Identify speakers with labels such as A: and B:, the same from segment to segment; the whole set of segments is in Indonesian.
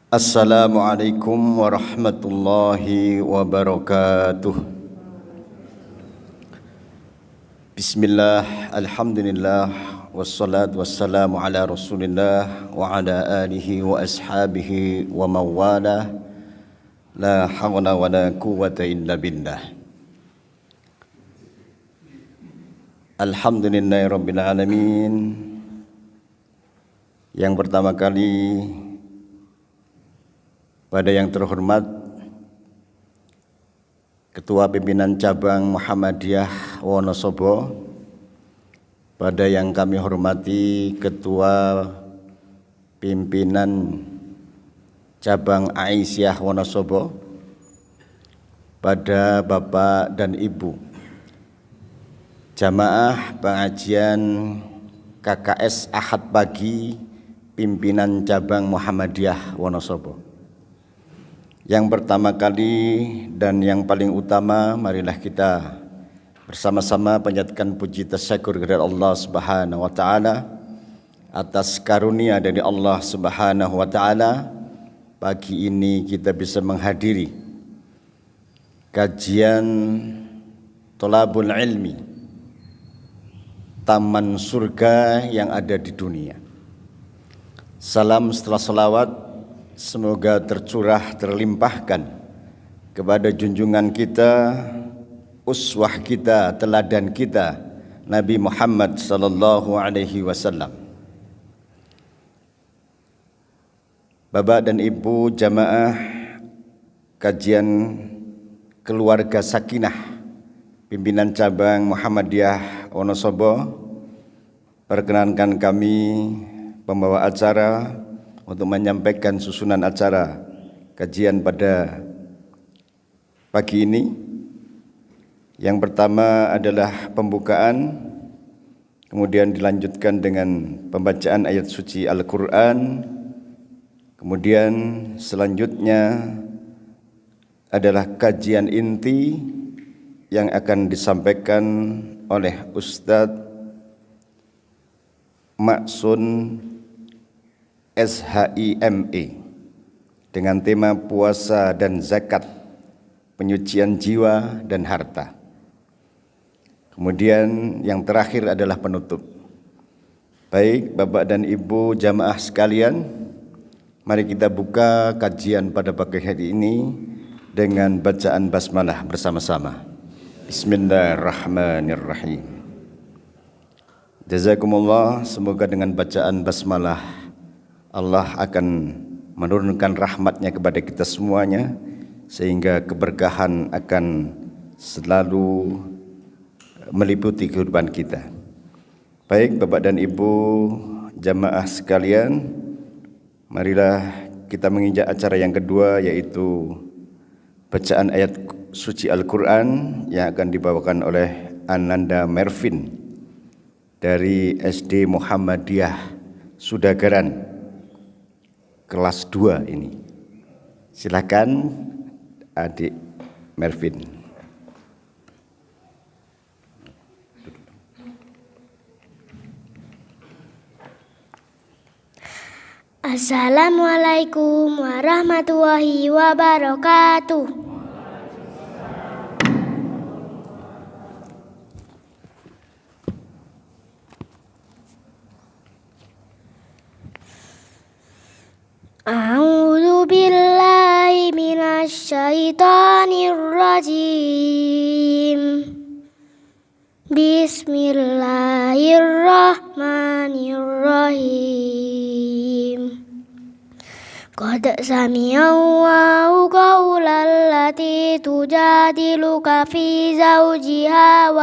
A: Assalamualaikum warahmatullahi wabarakatuh. Bismillah, alhamdulillah, wassalatu wassalamu ala rasulillah wa ala alihi wa ashabihi wa mawala. La hawla wa la quwwata illa billah. Alhamdulillahi rabbil alamin. Yang pertama kali, pada yang terhormat Ketua Pimpinan Cabang Muhammadiyah Wonosobo, pada yang kami hormati Ketua Pimpinan Cabang Aisyah Wonosobo, pada Bapak dan Ibu jamaah pengajian KKS Ahad Pagi Pimpinan Cabang Muhammadiyah Wonosobo. Yang pertama kali dan yang paling utama, marilah kita bersama-sama panjatkan puji tasyakur kepada Allah Subhanahu wa taala atas karunia dari Allah Subhanahu wa taala. Pagi ini kita bisa menghadiri kajian Thalabul Ilmi, taman surga yang ada di dunia. Salam setelah salawat semoga tercurah, terlimpahkan kepada junjungan kita, uswah kita, teladan kita, Nabi Muhammad sallallahu alaihi wasallam. Bapak dan Ibu jamaah kajian keluarga Sakinah Pimpinan Cabang Muhammadiyah Wonosobo, perkenankan kami pembawa acara untuk menyampaikan susunan acara kajian pada pagi ini. Yang pertama adalah pembukaan, kemudian dilanjutkan dengan pembacaan ayat suci Al-Quran, kemudian selanjutnya adalah kajian inti yang akan disampaikan oleh Ustadz Maksun SHIME dengan tema puasa dan zakat, penyucian jiwa dan harta. Kemudian yang terakhir adalah penutup. Baik Bapak dan Ibu jamaah sekalian, mari kita buka kajian pada pagi hari ini dengan bacaan basmalah bersama-sama. Bismillahirrahmanirrahim. Jazakumullah, semoga dengan bacaan basmalah Allah akan menurunkan rahmatnya kepada kita semuanya, sehingga keberkahan akan selalu meliputi kehidupan kita. Baik Bapak dan Ibu jamaah sekalian, marilah kita menginjak acara yang kedua, yaitu bacaan ayat suci Al-Quran yang akan dibawakan oleh Ananda Mervin dari SD Muhammadiyah Sudagaran kelas 2 ini. Silakan Adik Mervin.
B: Assalamualaikum warahmatullahi wabarakatuh. A'udzu billahi minasy syaithanir rajim. Bismillahirrahmanirrahim. Qad sami'allahu qaulal lati tujadiluka fi zawjiha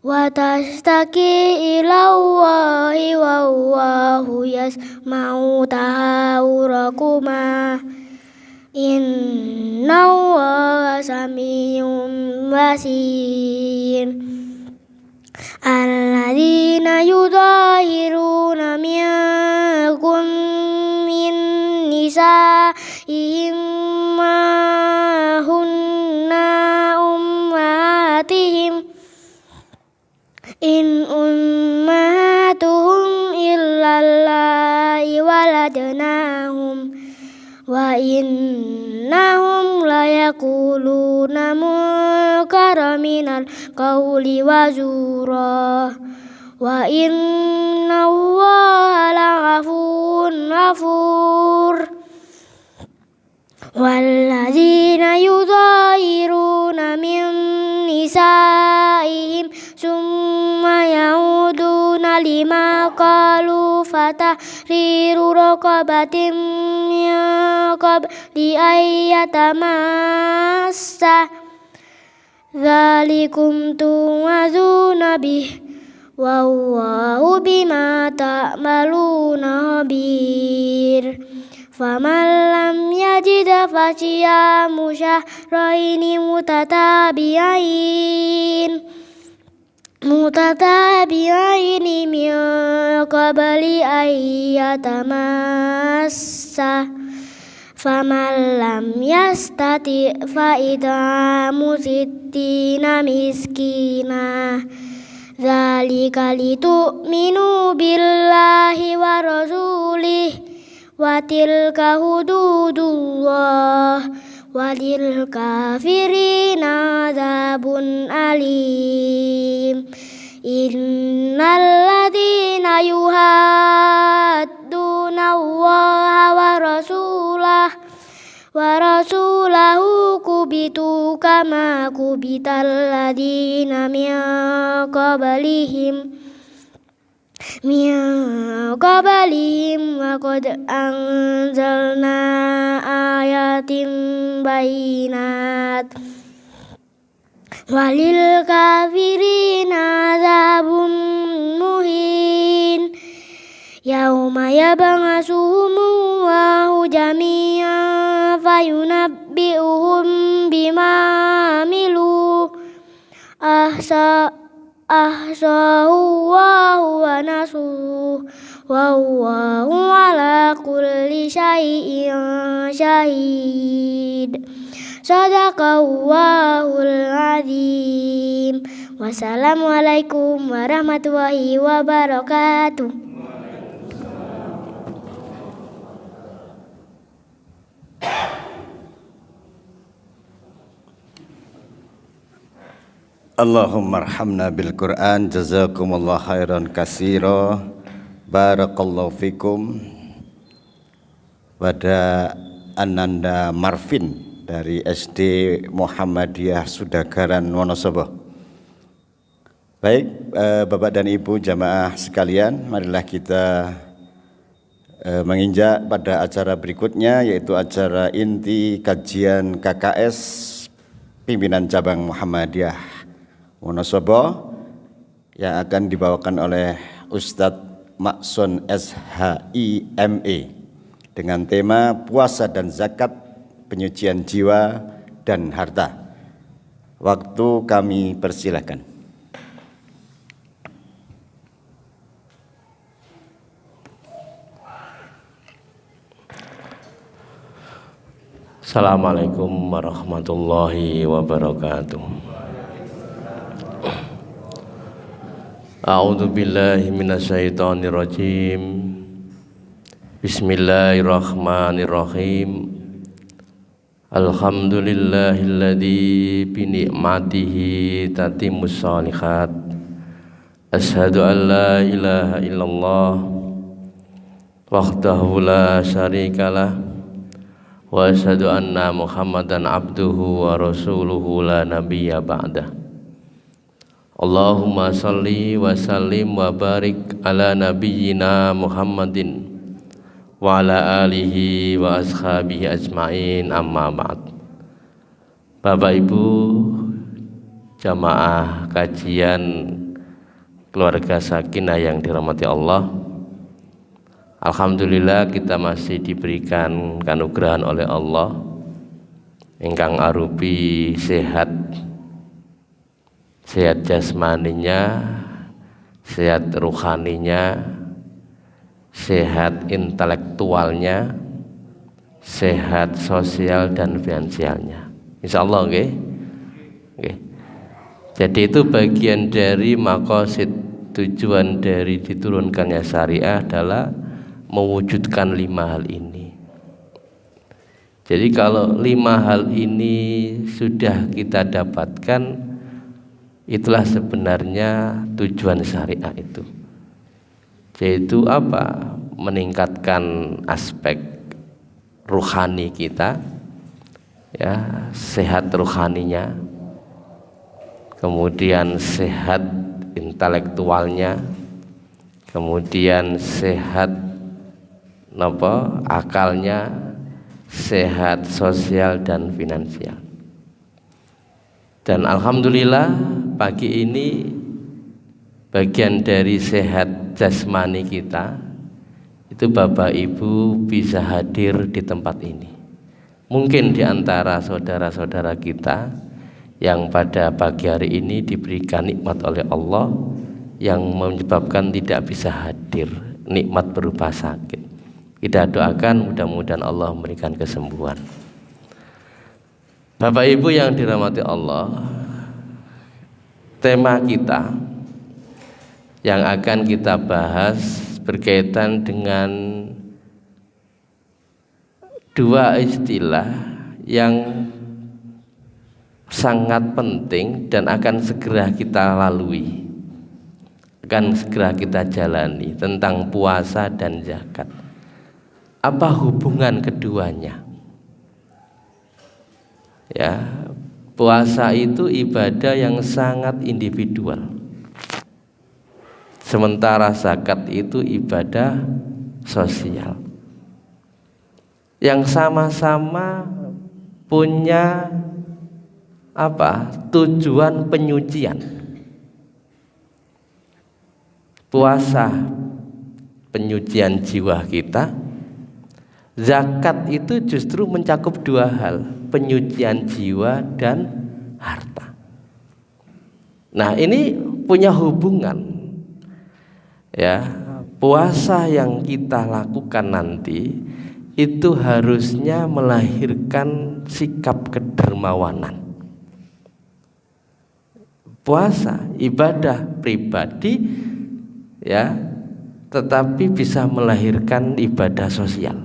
B: wa tashtaki ilallahi wallahu yasma'u tahawurakuma innallaha sami'un basir. Alladzina yudahiruna minkum min nisa'ihim ma hunna ummatihim in ummahatuhum illallahum لوجدناهم وإنهم ليقولون منكرا من القول وزورا وإن الله لغفور غفور والذين يظاهرون من نسائهم ثم يعودون لما قالوا فتحرير رقبة من قبل أن يتماسا ذلكم توعظون به والله بما تعملون خبير فمن لم يجد فصيام شهرين متتابعين من قبل أن يتماسا فمن لم يستطع فإطعام 60 مسكينا ذلك لتؤمنوا بالله ورسوله وتلك حدود الله وللكافرين عذاب أليم إن الذين يحادون الله ورسوله كبتوا كما كبت الذين من قبلهم وقد أنزلنا آيات بينات وللكافرين عذاب مهين يوم يبعثهم الله جميعا فينبئهم بما عملوا أحصاه الله ونسوه والله على كل شيء شهيد صدق الله العظيم wassalamualaikum warahmatullahi wabarakatuh.
A: Allahumma arhamna bil Quran, jazakumullah khairan katsira, barakallahu fikum. Pada Ananda Marvin dari SD Muhammadiyah Sudagaran Wonosobo. Baik, Bapak dan Ibu jamaah sekalian, marilah kita menginjak pada acara berikutnya, yaitu acara inti kajian KKS Pimpinan Cabang Muhammadiyah Wonosobo yang akan dibawakan oleh Ustadz Maksun SHIME dengan tema puasa dan zakat, penyucian jiwa dan harta. Waktu kami persilakan.
C: Assalamualaikum warahmatullahi wabarakatuh. A'udzu billahi minasyaitonir rajim. Bismillahirrahmanirrahim. Alhamdulillahilladzi bi ni'matihi tatimmus shalihat. Asyhadu an la ilaha illallah wahdahu la syarikalah wa asyhadu anna Muhammadan abduhu wa rasuluhu la nabiyya ba'dah. Allahumma salli wa sallim wa barik ala nabiyyina Muhammadin wa ala alihi wa ashabihi ajma'in, amma ba'd. Bapak Ibu jamaah kajian keluarga sakinah yang dirahmati Allah, alhamdulillah kita masih diberikan kanugrahan oleh Allah ingkang arupi sehat jasmaninya, sehat ruhaninya, sehat intelektualnya, sehat sosial dan finansialnya. Insyaallah nggih. Nggih. Jadi itu bagian dari maqasid, tujuan dari diturunkannya syariah adalah mewujudkan 5 hal ini. Jadi kalau 5 hal ini sudah kita dapatkan, itulah sebenarnya tujuan syariah itu. Yaitu apa? Meningkatkan aspek ruhani kita, ya, sehat ruhaninya, kemudian sehat intelektualnya, kemudian sehat akalnya, sehat sosial dan finansial. Dan alhamdulillah pagi ini bagian dari sehat jasmani kita itu Bapak Ibu bisa hadir di tempat ini. Mungkin di antara saudara-saudara kita yang pada pagi hari ini diberikan nikmat oleh Allah yang menyebabkan tidak bisa hadir, nikmat berupa sakit. Kita doakan mudah-mudahan Allah memberikan kesembuhan. Bapak Ibu yang dirahmati Allah, tema kita yang akan kita bahas berkaitan dengan 2 istilah yang sangat penting dan akan segera kita lalui, akan segera kita jalani, tentang puasa dan zakat. Apa hubungan keduanya? Ya, puasa itu ibadah yang sangat individual, sementara zakat itu ibadah sosial yang sama-sama punya tujuan penyucian. Puasa penyucian jiwa kita, zakat itu justru mencakup 2 hal, penyucian jiwa dan harta. Nah, ini punya hubungan, ya. Puasa yang kita lakukan nanti itu harusnya melahirkan sikap kedermawanan. Puasa ibadah pribadi, ya, tetapi bisa melahirkan ibadah sosial.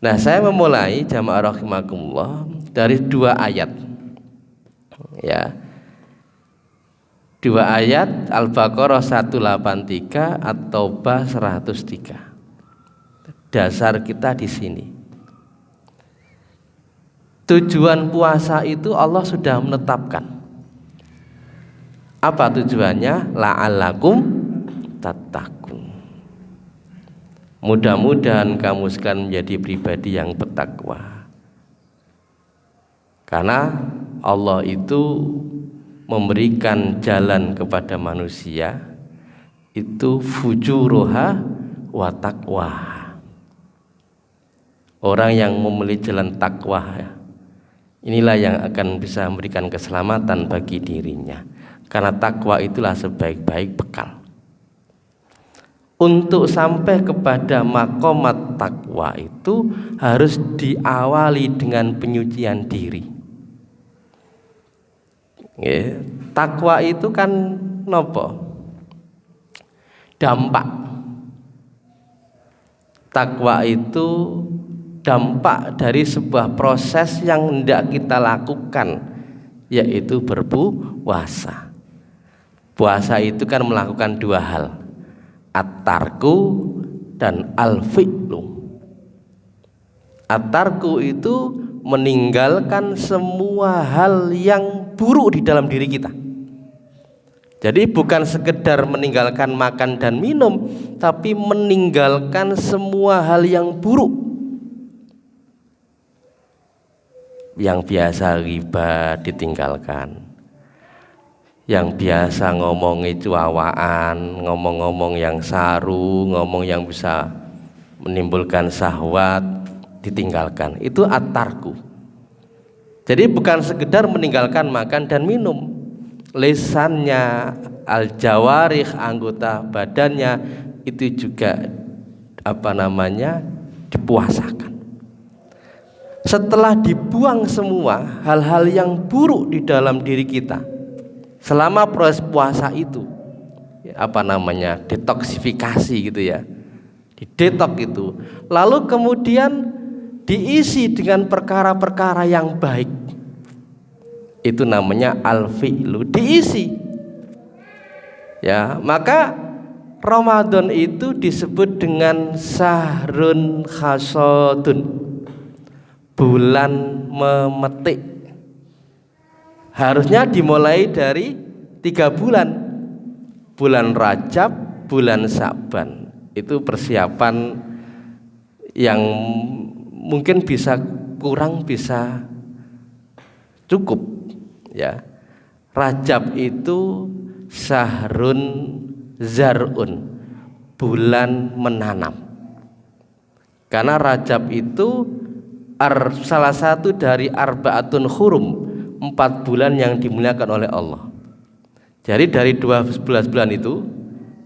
C: Nah, saya memulai jamaah rahimakumullah dari 2 ayat, ya, 2 ayat Al-Baqarah 183 atau Taubah 103. Dasar kita di sini. Tujuan puasa itu Allah sudah menetapkan. Apa tujuannya? La'allakum tattaqun. Mudah-mudahan kamu sekalian menjadi pribadi yang bertakwa. Karena Allah itu memberikan jalan kepada manusia itu fujuruha wa taqwa. Orang yang memilih jalan takwa, ya, inilah yang akan bisa memberikan keselamatan bagi dirinya. Karena takwa itulah sebaik-baik bekal. Untuk sampai kepada maqamat takwa itu harus diawali dengan penyucian diri. Ya, takwa itu kan nopo? Dampak. Takwa itu dampak dari sebuah proses yang hendak kita lakukan, yaitu berpuasa. Puasa itu kan melakukan 2 hal, at-tarku dan al-fi'lu. At-tarku itu meninggalkan semua hal yang buruk di dalam diri kita. Jadi bukan sekedar meninggalkan makan dan minum, tapi meninggalkan semua hal yang buruk. Yang biasa riba ditinggalkan, yang biasa ngomongi cuawaan, ngomong-ngomong yang saru, ngomong yang bisa menimbulkan syahwat ditinggalkan. Itu at-tarku. Jadi bukan sekedar meninggalkan makan dan minum, lisannya, al-jawarih, anggota badannya itu juga dipuasakan. Setelah dibuang semua hal-hal yang buruk di dalam diri kita selama proses puasa itu, detoksifikasi gitu ya, didetok itu, lalu kemudian diisi dengan perkara-perkara yang baik, itu namanya al-fi'lu, diisi ya. Maka Ramadan itu disebut dengan sahrun khasodun, bulan memetik. Harusnya dimulai dari 3 bulan, bulan Rajab, bulan Sa'ban. Itu persiapan yang mungkin bisa kurang, bisa cukup ya. Rajab itu sahrun zar'un, bulan menanam. Karena Rajab itu salah satu dari arba'atun hurum, 4 bulan yang dimuliakan oleh Allah. Jadi dari 12 bulan itu,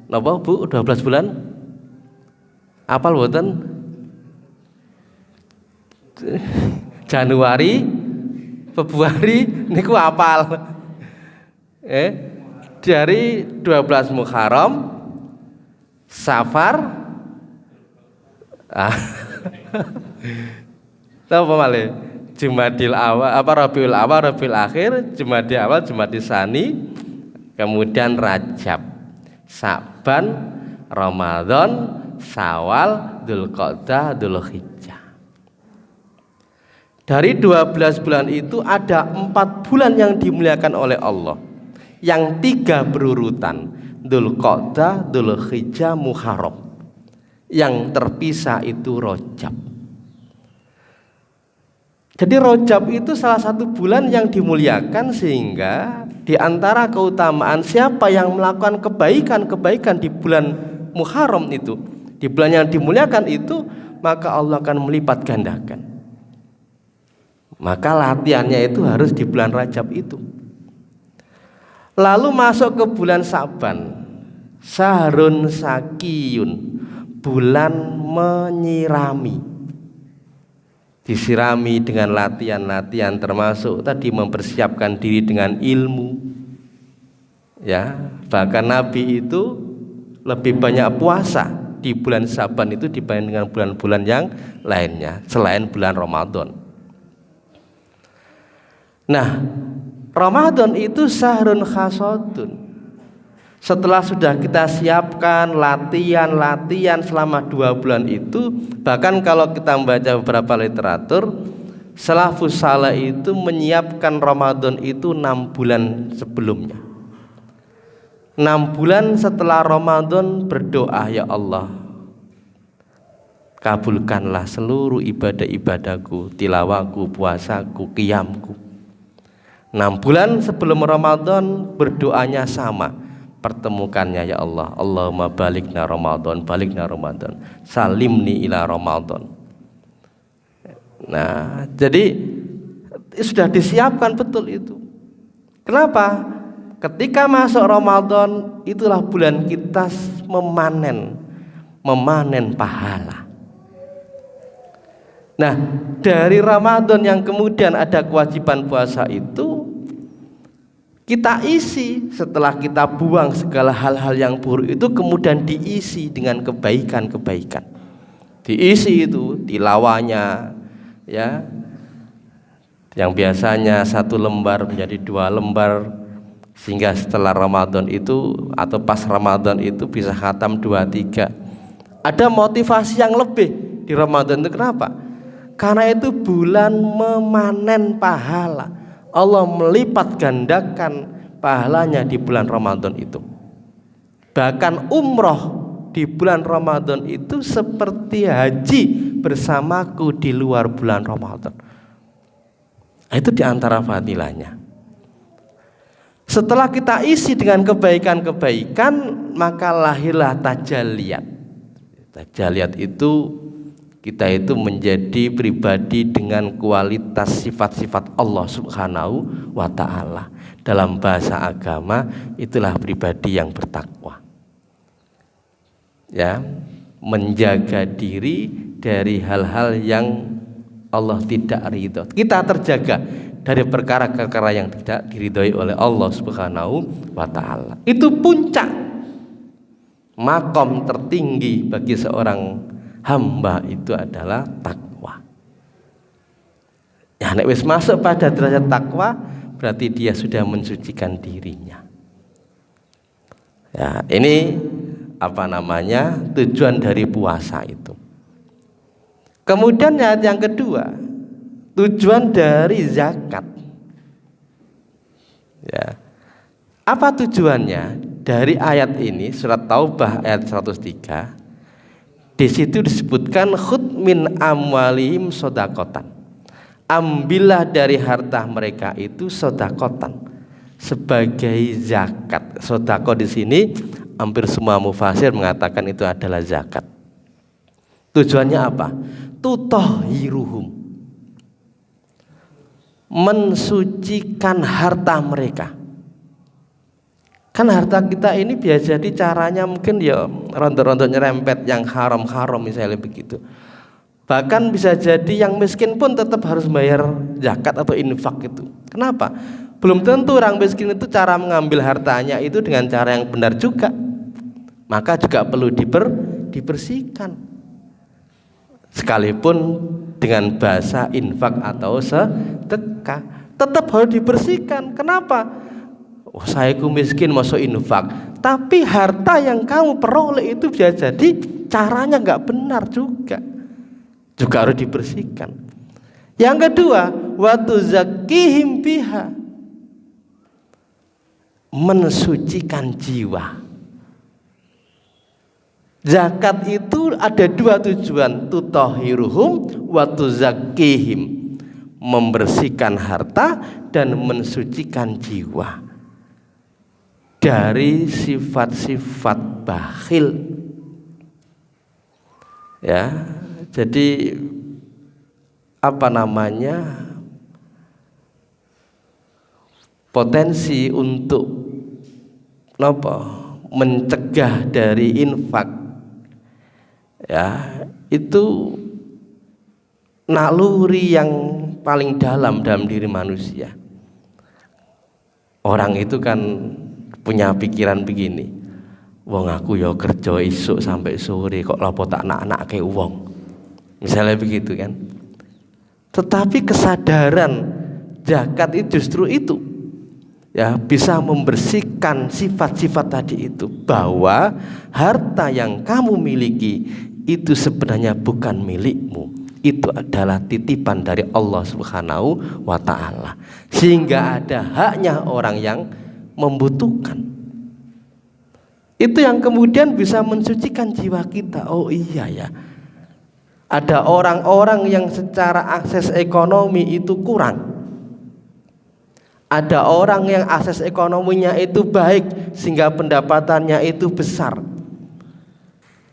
C: napa Bu? 12 bulan? Apal mboten? Januari, Februari niku apal. Dari 12 Muharram, Safar, tahu apa malih? Jumadil awal, Rabiul awal, Rabiul akhir, Jumadil awal, Jumadil tsani, kemudian Rajab, Sa'ban, Ramadan, Syawal, Dzulqa'dah, Dzulhijjah. Dari 12 bulan itu ada 4 bulan yang dimuliakan oleh Allah, yang 3 berurutan, Dzulqa'dah, Dzulhijjah, Muharram. Yang terpisah itu Rajab. Jadi Rajab itu salah satu bulan yang dimuliakan, sehingga di antara keutamaan siapa yang melakukan kebaikan-kebaikan di bulan Muharram itu, di bulan yang dimuliakan itu, maka Allah akan melipat gandakan. Maka latihannya itu harus di bulan Rajab itu. Lalu masuk ke bulan Sa'ban, sahrun sakiyun, bulan menyirami. Disirami dengan latihan-latihan, termasuk tadi mempersiapkan diri dengan ilmu ya. Bahkan Nabi itu lebih banyak puasa di bulan Sa'ban itu dibanding dengan bulan-bulan yang lainnya selain bulan Ramadan. Nah, Ramadan itu sahrun khasodun. Setelah sudah kita siapkan latihan selama 2 bulan itu, bahkan kalau kita membaca beberapa literatur, salafus saleh itu menyiapkan Ramadan itu 6 bulan sebelumnya. 6 bulan setelah Ramadan berdoa, ya Allah, kabulkanlah seluruh ibadah-ibadahku, tilawahku, puasaku, qiyamku. 6 bulan sebelum Ramadan berdoanya sama, pertemukannya ya Allah, Allahumma balikna Ramadan, salimni ila Ramadan. Nah, jadi sudah disiapkan betul itu. Kenapa? Ketika masuk Ramadan, itulah bulan kita memanen pahala. Nah, dari Ramadan yang kemudian ada kewajiban puasa itu, kita isi setelah kita buang segala hal-hal yang buruk itu, kemudian diisi dengan kebaikan-kebaikan. Diisi itu tilawahnya ya, yang biasanya 1 lembar menjadi 2 lembar, sehingga setelah Ramadan itu atau pas Ramadan itu bisa khatam 2-3. Ada motivasi yang lebih di Ramadan itu. Kenapa? Karena itu bulan memanen pahala. Allah melipat gandakan pahalanya di bulan Ramadan itu. Bahkan umroh di bulan Ramadan itu seperti haji bersamaku di luar bulan Ramadan. Itu diantara fadilahnya. Setelah kita isi dengan kebaikan-kebaikan, maka lahirlah tajalliyat. Tajalliyat itu kita itu menjadi pribadi dengan kualitas sifat-sifat Allah Subhanahu wa ta'ala. Dalam bahasa agama, itulah pribadi yang bertakwa ya, menjaga diri dari hal-hal yang Allah tidak ridho. Kita terjaga dari perkara-perkara yang tidak diridhoi oleh Allah Subhanahu wa ta'ala. Itu puncak makom tertinggi bagi seorang hamba itu adalah takwa. Ya, nek wis masuk pada derajat takwa, berarti dia sudah mensucikan dirinya. Ya, ini tujuan dari puasa itu. Kemudian ayat yang kedua, tujuan dari zakat. Ya. Apa tujuannya? Dari ayat ini, surat Taubah ayat 103, di situ disebutkan khudh min amwalihim sodakotan. Ambillah dari harta mereka itu sodakotan, sebagai zakat. Sodako di sini hampir semua mufasir mengatakan itu adalah zakat. Tujuannya apa? Tutahhiruhum, mensucikan harta mereka. Kan harta kita ini biasa jadi caranya mungkin ya rontok-rontok nyerempet yang haram-haram misalnya begitu. Bahkan bisa jadi yang miskin pun tetap harus bayar zakat atau infak itu. Kenapa? Belum tentu orang miskin itu cara mengambil hartanya itu dengan cara yang benar juga. Maka juga perlu dibersihkan. Sekalipun dengan bahasa infak atau sedekah, tetap harus dibersihkan. Kenapa? Oh, saya miskin masuk infak, tapi harta yang kamu peroleh itu bisa jadi caranya nggak benar juga harus dibersihkan. Yang kedua, watu zakihim biha, mensucikan jiwa. Zakat itu ada dua tujuan, tutahhiruhum wa tuzakkihim, membersihkan harta dan mensucikan jiwa dari sifat-sifat bakhil. Ya, jadi potensi untuk mencegah dari infak, ya, itu naluri yang paling dalam diri manusia. Orang itu kan punya pikiran begini, wong aku ya kerja isuk sampai sore kok lapo tak nak ke wong, misalnya begitu kan. Tetapi kesadaran zakat itu justru itu, ya, bisa membersihkan sifat-sifat tadi itu, bahwa harta yang kamu miliki itu sebenarnya bukan milikmu, itu adalah titipan dari Allah Subhanahu wa ta'ala, sehingga ada haknya orang yang membutuhkan. Itu yang kemudian bisa mensucikan jiwa kita. Oh iya ya, ada orang-orang yang secara akses ekonomi itu kurang, ada orang yang akses ekonominya itu baik sehingga pendapatannya itu besar.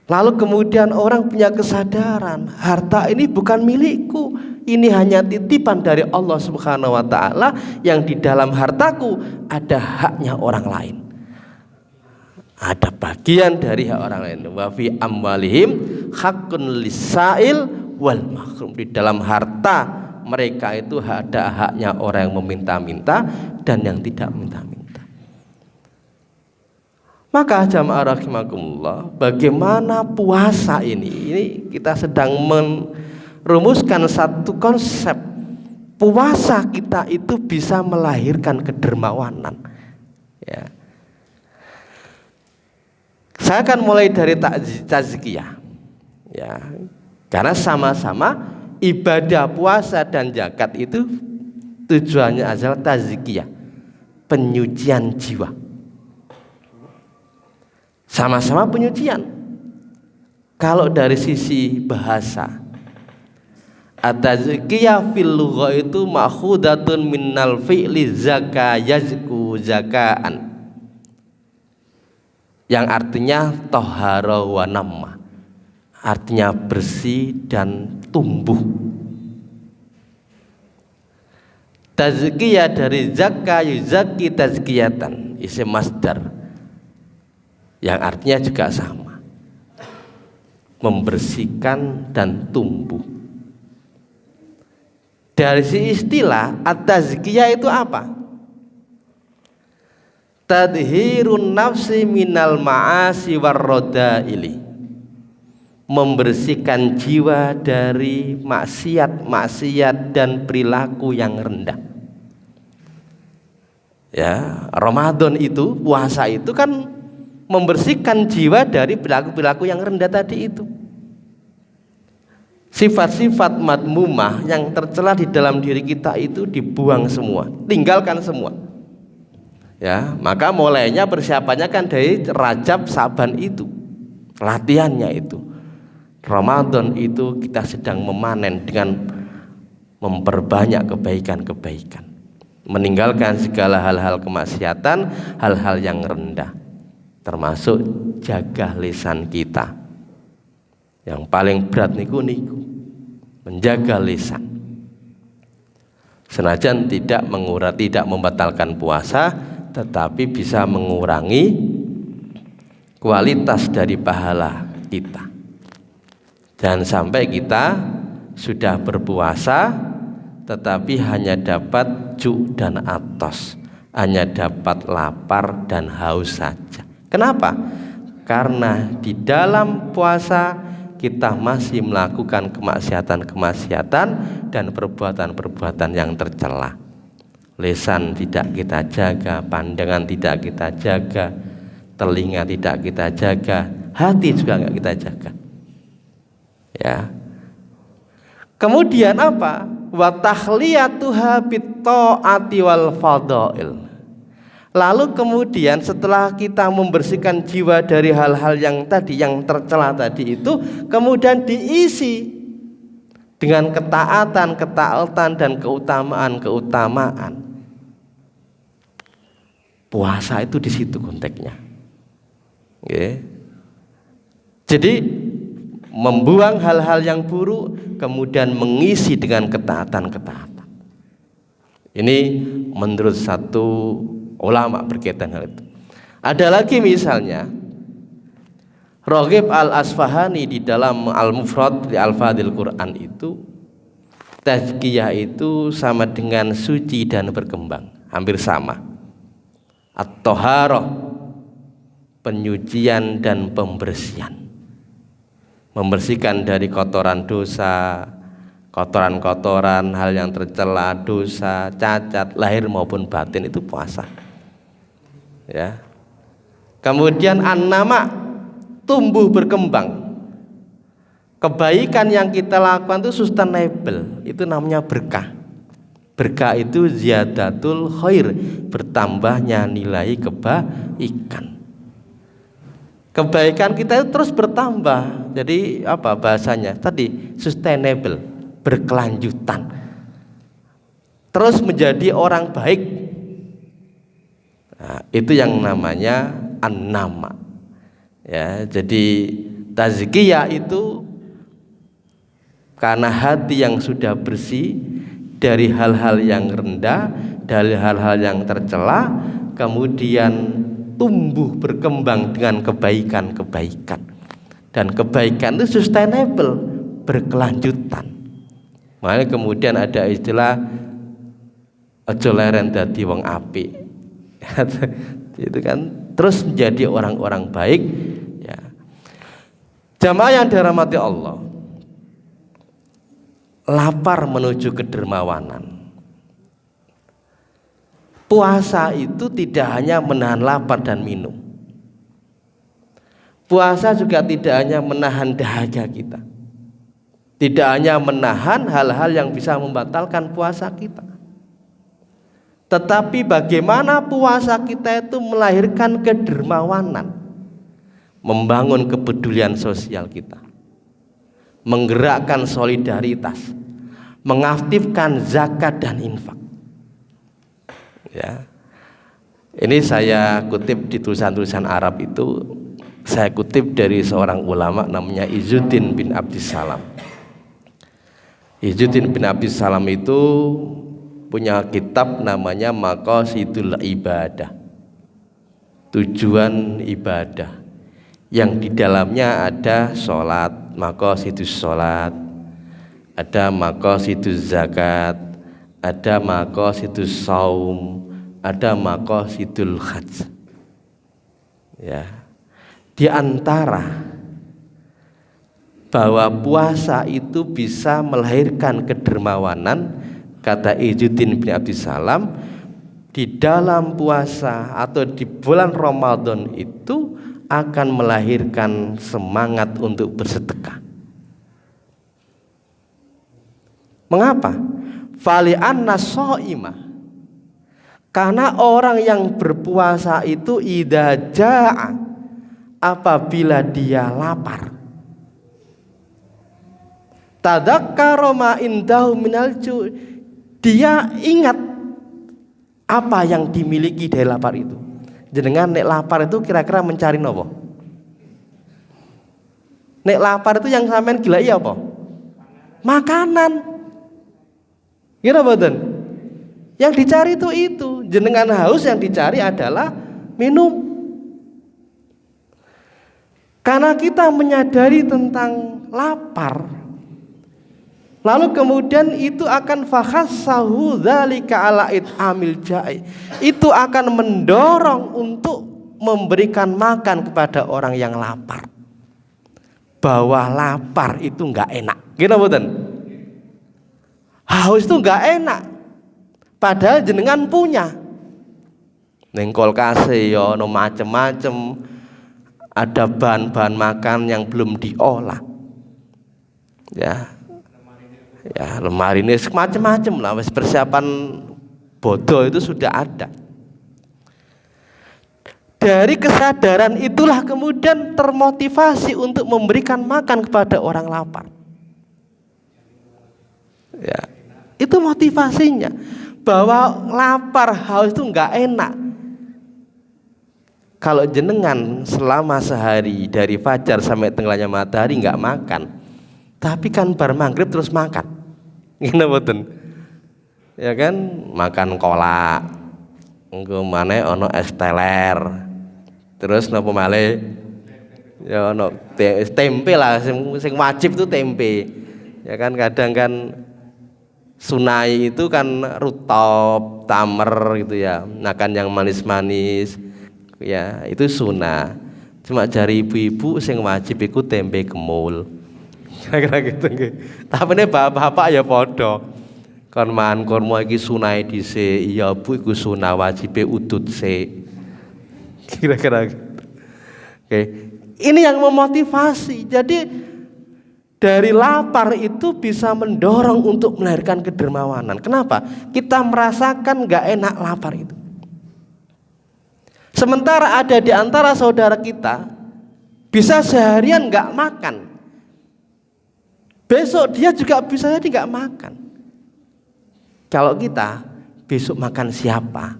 C: Lalu kemudian orang punya kesadaran, harta ini bukan milikku, ini hanya titipan dari Allah Subhanahu wa ta'ala, yang di dalam hartaku ada haknya orang lain, ada bagian dari hak orang lain. Wa fi amwalihim haqqun lisail wal mahrum, di dalam harta mereka itu ada haknya orang yang meminta-minta dan yang tidak minta-minta. Maka jamaah rahimakumullah, bagaimana puasa ini kita sedang merumuskan satu konsep. Puasa kita itu bisa melahirkan kedermawanan, ya. Saya akan mulai dari tazkiyah, ya, karena sama-sama ibadah puasa dan zakat itu tujuannya adalah tazkiyah, penyucian jiwa. Sama-sama penyucian. Kalau dari sisi bahasa, at-tazkiyah fil lughah itu ma'khudatun minnal fi'li zaka yazku zakaan, yang artinya tohara wa namma, artinya bersih dan tumbuh. Tazkiyah dari zakka yuzakki tazkiyatan, isim masdar, yang artinya juga sama, membersihkan dan tumbuh. Dari si istilah at-tazkiyah itu apa? tadhirun nafsi minal ma'asi warrodaili, membersihkan jiwa dari maksiat-maksiat dan perilaku yang rendah. Ya, Ramadan itu, puasa itu kan membersihkan jiwa dari perilaku-perilaku yang rendah tadi itu. Sifat-sifat madmumah yang tercela di dalam diri kita itu dibuang semua, tinggalkan semua. Ya, maka mulainya persiapannya kan dari Rajab Saban itu, latihannya itu. Ramadan itu kita sedang memanen dengan memperbanyak kebaikan-kebaikan, meninggalkan segala hal-hal kemaksiatan, hal-hal yang rendah, termasuk jaga lisan kita. Yang paling berat niku menjaga lisan. Senajan tidak membatalkan puasa, tetapi bisa mengurangi kualitas dari pahala kita. Jangan sampai kita sudah berpuasa tetapi hanya dapat ju' dan atos, hanya dapat lapar dan haus saja. Kenapa? Karena di dalam puasa kita masih melakukan kemaksiatan-kemaksiatan dan perbuatan-perbuatan yang tercela. Lisan tidak kita jaga, pandangan tidak kita jaga, telinga tidak kita jaga, hati juga nggak kita jaga. Ya. Kemudian apa? Wa tahliyatuha bit ta'ati wal fadail. Lalu kemudian setelah kita membersihkan jiwa dari hal-hal yang tadi, yang tercela tadi itu, kemudian diisi dengan ketaatan dan keutamaan. Puasa itu di situ konteksnya. Okay. Jadi membuang hal-hal yang buruk, kemudian mengisi dengan ketaatan. Ini menurut satu ulama berkaitan hal itu. Ada lagi misalnya Raghib Al-Asfahani di dalam Al-Mufrad di Al-Fadil Quran itu, tazkiyah itu sama dengan suci dan berkembang, hampir sama. At-Taharah, penyucian dan pembersihan, membersihkan dari kotoran dosa, kotoran-kotoran, hal yang tercela, dosa, cacat, lahir maupun batin, itu puasa. Ya. Kemudian an-nama, tumbuh berkembang. Kebaikan yang kita lakukan itu sustainable, itu namanya berkah. Berkah itu ziyadatul khair, bertambahnya nilai kebaikan. Kebaikan kita itu terus bertambah. Jadi apa bahasanya? Tadi sustainable, berkelanjutan. Terus menjadi orang baik. Nah, itu yang namanya an-nama. Ya, jadi tazkiyah itu karena hati yang sudah bersih dari hal-hal yang rendah, dari hal-hal yang tercela, kemudian tumbuh berkembang dengan kebaikan-kebaikan. Dan kebaikan itu sustainable, berkelanjutan. Makanya kemudian ada istilah aja leren dadi wong apik. Itu kan terus menjadi orang-orang baik, ya. Jamaah yang dirahmati Allah, lapar menuju kedermawanan. Puasa itu tidak hanya menahan lapar dan minum. Puasa juga tidak hanya menahan dahaga kita, tidak hanya menahan hal-hal yang bisa membatalkan puasa kita, tetapi bagaimana puasa kita itu melahirkan kedermawanan, membangun kepedulian sosial kita, menggerakkan solidaritas, mengaktifkan zakat dan infak. Ya. Ini saya kutip di tulisan-tulisan Arab itu, saya kutip dari seorang ulama namanya Izzuddin bin Abdissalam. Izzuddin bin Abdissalam itu punya kitab namanya Maqasidul Ibadah, tujuan ibadah, yang di dalamnya ada sholat, maqasidus sholat, ada maqasidus zakat, ada maqasidus saum, ada maqasidul hajj. Ya. Di antara bahwa puasa itu bisa melahirkan kedermawanan, kata Izzuddin bin Abdissalam, di dalam puasa atau di bulan Ramadan itu akan melahirkan semangat untuk bersedekah. Mengapa? Fali anna shaima, karena orang yang berpuasa itu idza jaa, apabila dia lapar, tadzakkara ma indahu minal ju', dia ingat apa yang dimiliki dari lapar itu. Jenengan nek lapar itu kira-kira mencari nopo? Nek lapar itu yang sampean gilai apa? Makanan. Kira mboten? Yang dicari itu. Jenengan haus, yang dicari adalah minum. Karena kita menyadari tentang lapar, lalu kemudian itu akan fakhassahu dzalika ala it'amil ja'i, itu akan mendorong untuk memberikan makan kepada orang yang lapar. Bahwa lapar itu enggak enak. Gini mboten? Haus itu enggak enak. Padahal jenengan punya. Ning kulkase ya ono macem-macem, ada bahan-bahan makan yang belum diolah. Ya, lemari ini macam-macam lah, persiapan bodoh itu sudah ada. Dari kesadaran itulah kemudian termotivasi untuk memberikan makan kepada orang lapar. Ya, itu motivasinya, bahwa lapar haus itu enggak enak. Kalau jenengan selama sehari dari fajar sampai tenggelamnya matahari enggak makan, tapi kan bar maghrib terus makan, ngene mboten? Ya kan, makan kolak, engko maneh ana es teler, terus napa malih ya ana tempe lah, sing wajib itu tempe. Ya kan, kadang kan sunai itu kan rutop, tamer gitu ya, makan yang manis-manis. Ya, itu sunnah. Cuma jari ibu-ibu sing wajib iku tempe gemul. Kira-kira gitu nggih. Tapi nek bapak-bapak ya padha. Kon mangan kurma iki sunahe dhisik, iya Bu iku sunah wajibe udut sik. Kira-kira gitu. Oke. Ini yang memotivasi. Jadi dari lapar itu bisa mendorong untuk melahirkan kedermawanan. Kenapa? Kita merasakan enggak enak lapar itu. Sementara ada di antara saudara kita bisa seharian enggak makan, besok dia juga bisa jadi enggak makan. Kalau kita besok makan siapa?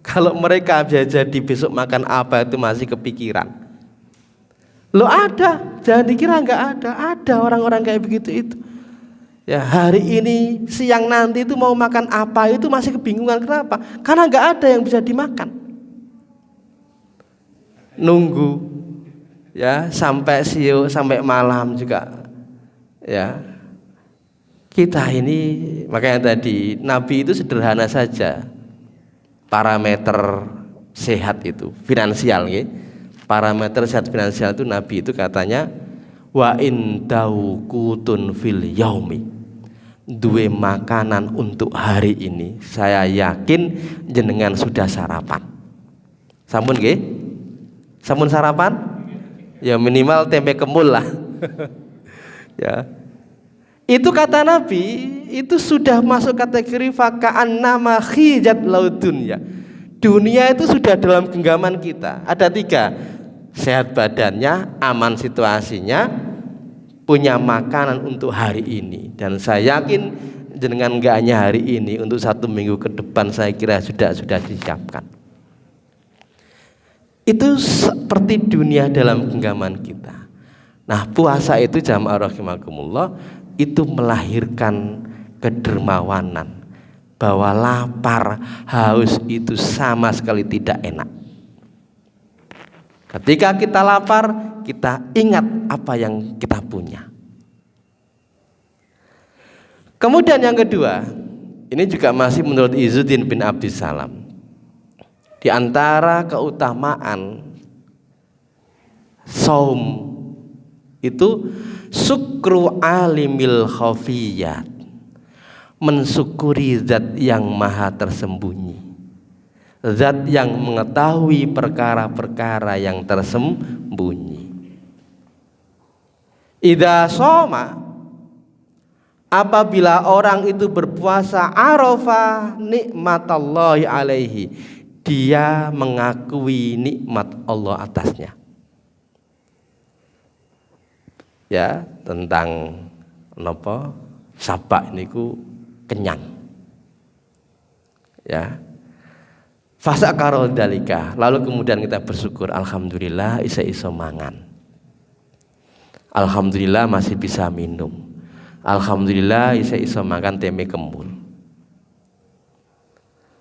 C: Kalau mereka bisa jadi besok makan apa itu masih kepikiran. Lo ada, jangan dikira enggak ada. Ada orang-orang kayak begitu itu. Ya, hari ini, siang nanti itu mau makan apa itu masih kebingungan. Kenapa? Karena enggak ada yang bisa dimakan. Nunggu ya sampai siang, sampai malam juga. Ya, kita ini makanya tadi Nabi itu sederhana saja. Parameter sehat itu finansial, ya. Parameter sehat finansial itu Nabi itu katanya wa indau kutun fil yaumi, duwe makanan untuk hari ini. Saya yakin jenengan sudah sarapan. Sampun nggih? Sampun sarapan? Ya minimal tempe kemul lah. Ya. Itu kata Nabi, itu sudah masuk kategori faka'annama khijat laudun ya. Dunia itu sudah dalam genggaman kita. Ada 3, sehat badannya, aman situasinya, punya makanan untuk hari ini. Dan saya yakin jenengan enggak hanya hari ini, untuk 1 minggu ke depan saya kira sudah disiapkan. Itu seperti dunia dalam genggaman kita. Nah, puasa itu jamaah rahimakumullah itu melahirkan kedermawanan, bahwa lapar, haus itu sama sekali tidak enak. Ketika kita lapar, kita ingat apa yang kita punya. Kemudian yang kedua, ini juga masih menurut Izzuddin bin Abdissalam. Di antara keutamaan Saum itu syukru alimil khafiyat, mensyukuri zat yang maha tersembunyi, zat yang mengetahui perkara-perkara yang tersembunyi. Idza shoma, apabila orang itu berpuasa, arafa nikmatallahi alaihi, dia mengakui nikmat Allah atasnya. Ya, tentang napa? Sabak niku kenyang. Ya. Fasakaro dalika, lalu kemudian kita bersyukur, alhamdulillah iso mangan. Alhamdulillah masih bisa minum. Alhamdulillah iso makan tempe kembul.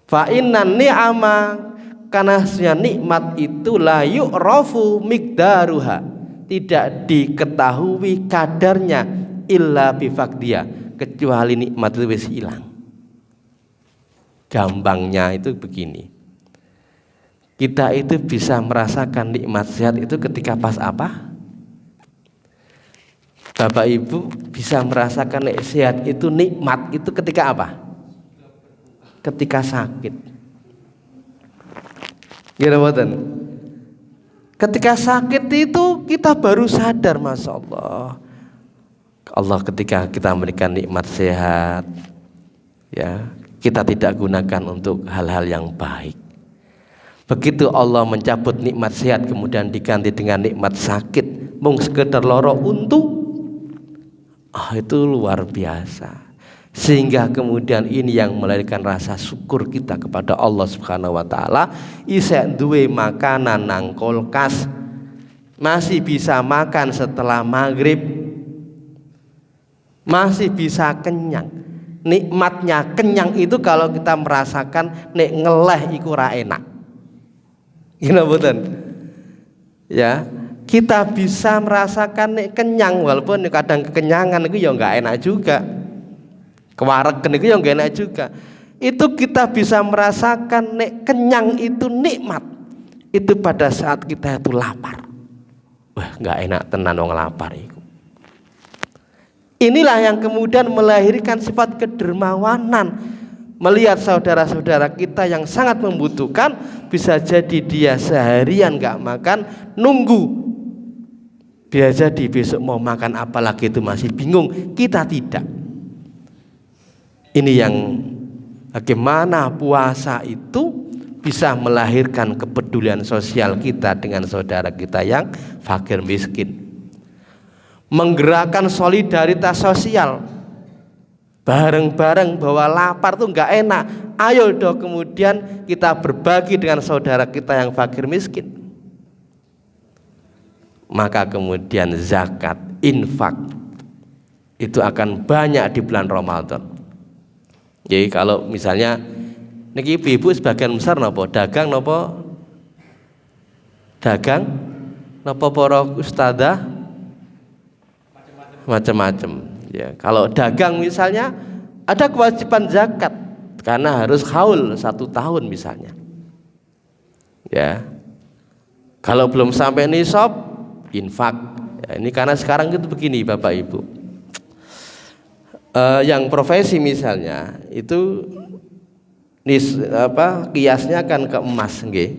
C: Fa innan ni'ama, karena nikmat itu la yu'rafu miqdaruha, tidak diketahui kadarnya illa bifaqdiya, kecuali nikmat itu wis hilang. Gampangnya itu begini, kita itu bisa merasakan nikmat sehat itu ketika pas apa? Bapak Ibu bisa merasakan sehat itu, nikmat itu ketika apa? Ketika sakit. Gimana boten? Ketika sakit itu kita baru sadar, Masya Allah. Allah ketika kita memberikan nikmat sehat, ya kita tidak gunakan untuk hal-hal yang baik. Begitu Allah mencabut nikmat sehat kemudian diganti dengan nikmat sakit, mung sekedar loro untu, itu luar biasa. Sehingga kemudian ini yang melahirkan rasa syukur kita kepada Allah Subhanahu wa taala. Isek duwe makanan nang kulkas, masih bisa makan setelah maghrib, masih bisa kenyang. Nikmatnya kenyang itu kalau kita merasakan nek ngeleh iku ra enak. Gila boten? Ya, kita bisa merasakan nek kenyang, walaupun kadang kekenyangan itu ya enggak enak juga. Kewaregen itu ya enggak enak juga. Itu kita bisa merasakan nek kenyang itu nikmat. Itu pada saat kita itu lapar. Wah, enggak enak tenan wong lapar itu. Inilah yang kemudian melahirkan sifat kedermawanan. Melihat saudara-saudara kita yang sangat membutuhkan, bisa jadi dia seharian gak makan, nunggu. Bisa jadi besok mau makan apa lagi itu masih bingung, kita tidak. Ini yang bagaimana puasa itu bisa melahirkan kepedulian sosial kita dengan saudara kita yang fakir miskin. Menggerakkan solidaritas sosial. Bareng-bareng bahwa lapar tuh nggak enak. Ayo dong kemudian kita berbagi dengan saudara kita yang fakir miskin. Maka kemudian zakat, infak itu akan banyak di bulan Ramadan. Jadi kalau misalnya niki ibu sebagian besar nopo dagang nopo dagang nopo para ustadzah macam-macam. Ya, kalau dagang misalnya ada kewajiban zakat karena harus haul 1 tahun misalnya. Ya, kalau belum sampai nisab infak. Ya, ini karena sekarang itu begini Bapak Ibu. Yang profesi misalnya itu kiasnya kan ke emas nggih.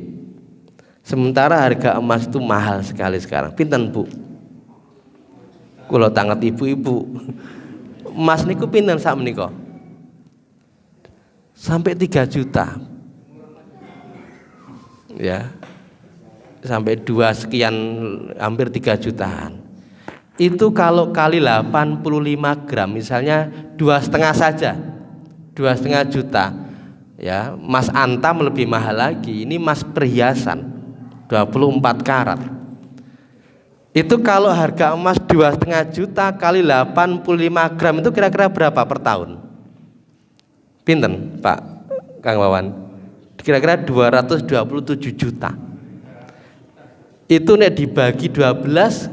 C: Sementara harga emas itu mahal sekali sekarang. Pinten Bu? Kula tanget ibu-ibu. Emas niku pinten sak menika? Sampai 3 juta. Ya. Sampai 2 sekian, hampir 3 jutaan. Itu kalau kali 85 gram misalnya 2,5 saja. 2,5 juta. Ya, emas antam lebih mahal lagi. Ini emas perhiasan 24 karat. Itu kalau harga emas 2,5 juta kali 85 gram itu kira-kira berapa per tahun? Pinten Pak Kang Wawan? Kira-kira 227 juta. Itu nek dibagi 12,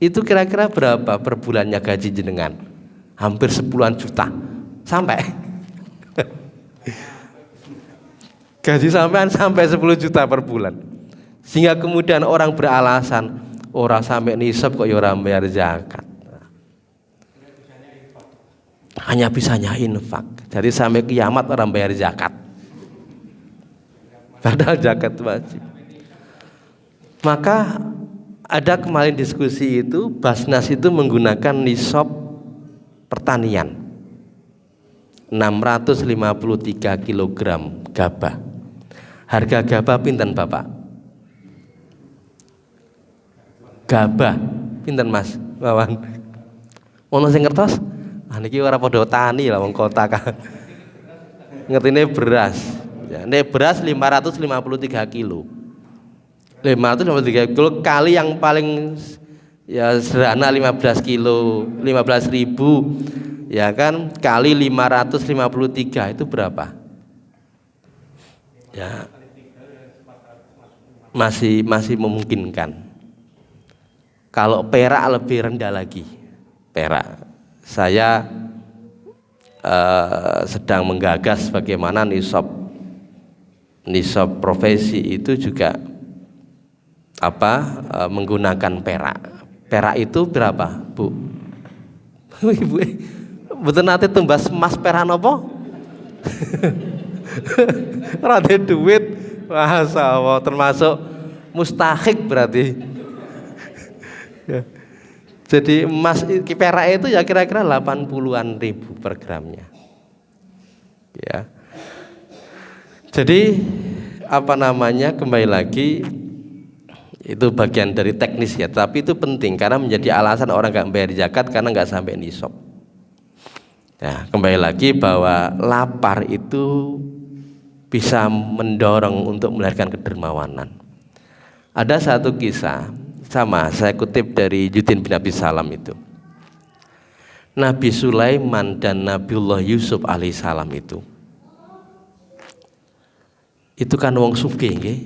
C: itu kira-kira berapa per bulannya gaji jenengan? Hampir 10-an juta. Sampai gaji sampean sampai 10 juta per bulan. Sehingga kemudian orang beralasan, orang sampai nisab kok ya ora bayar zakat. Hanya bisanya infak. Jadi sampai kiamat orang bayar zakat. Padahal zakat wajib. Maka ada kemarin diskusi itu, Basnas itu menggunakan nisab pertanian 653 kg gabah. Harga gabah pinten Bapak? Gabah pinten Mas Wawan? Ono sing ngertos? Ah niki ora padha tani lah wong kota kan. Ngertine beras. Ya, nek beras 553 kilo. 553 kilo kali yang paling ya sederhana 15 kilo, 15.000 ya kan, kali 553 itu berapa? Ya masih memungkinkan. Kalau perak lebih rendah lagi. Perak saya sedang menggagas bagaimana nisab profesi itu juga menggunakan perak. Perak itu berapa, Bu? Ibu, betul nanti tumbas emas perak nopo? Rada duit, masa Allah, termasuk mustahik berarti. Ya. Jadi emas perak itu ya kira-kira 80-an ribu per gramnya. Ya. Jadi kembali lagi itu bagian dari teknis ya, tapi itu penting karena menjadi alasan orang nggak bayar zakat karena nggak sampai nisab. Ya, kembali lagi bahwa lapar itu bisa mendorong untuk melahirkan kedermawanan. Ada satu kisah saya kutip dari Yudin bin Abi Salam itu. Nabi Sulaiman dan Nabiullah Yusuf alaihissalam itu kan wong sugih nggih.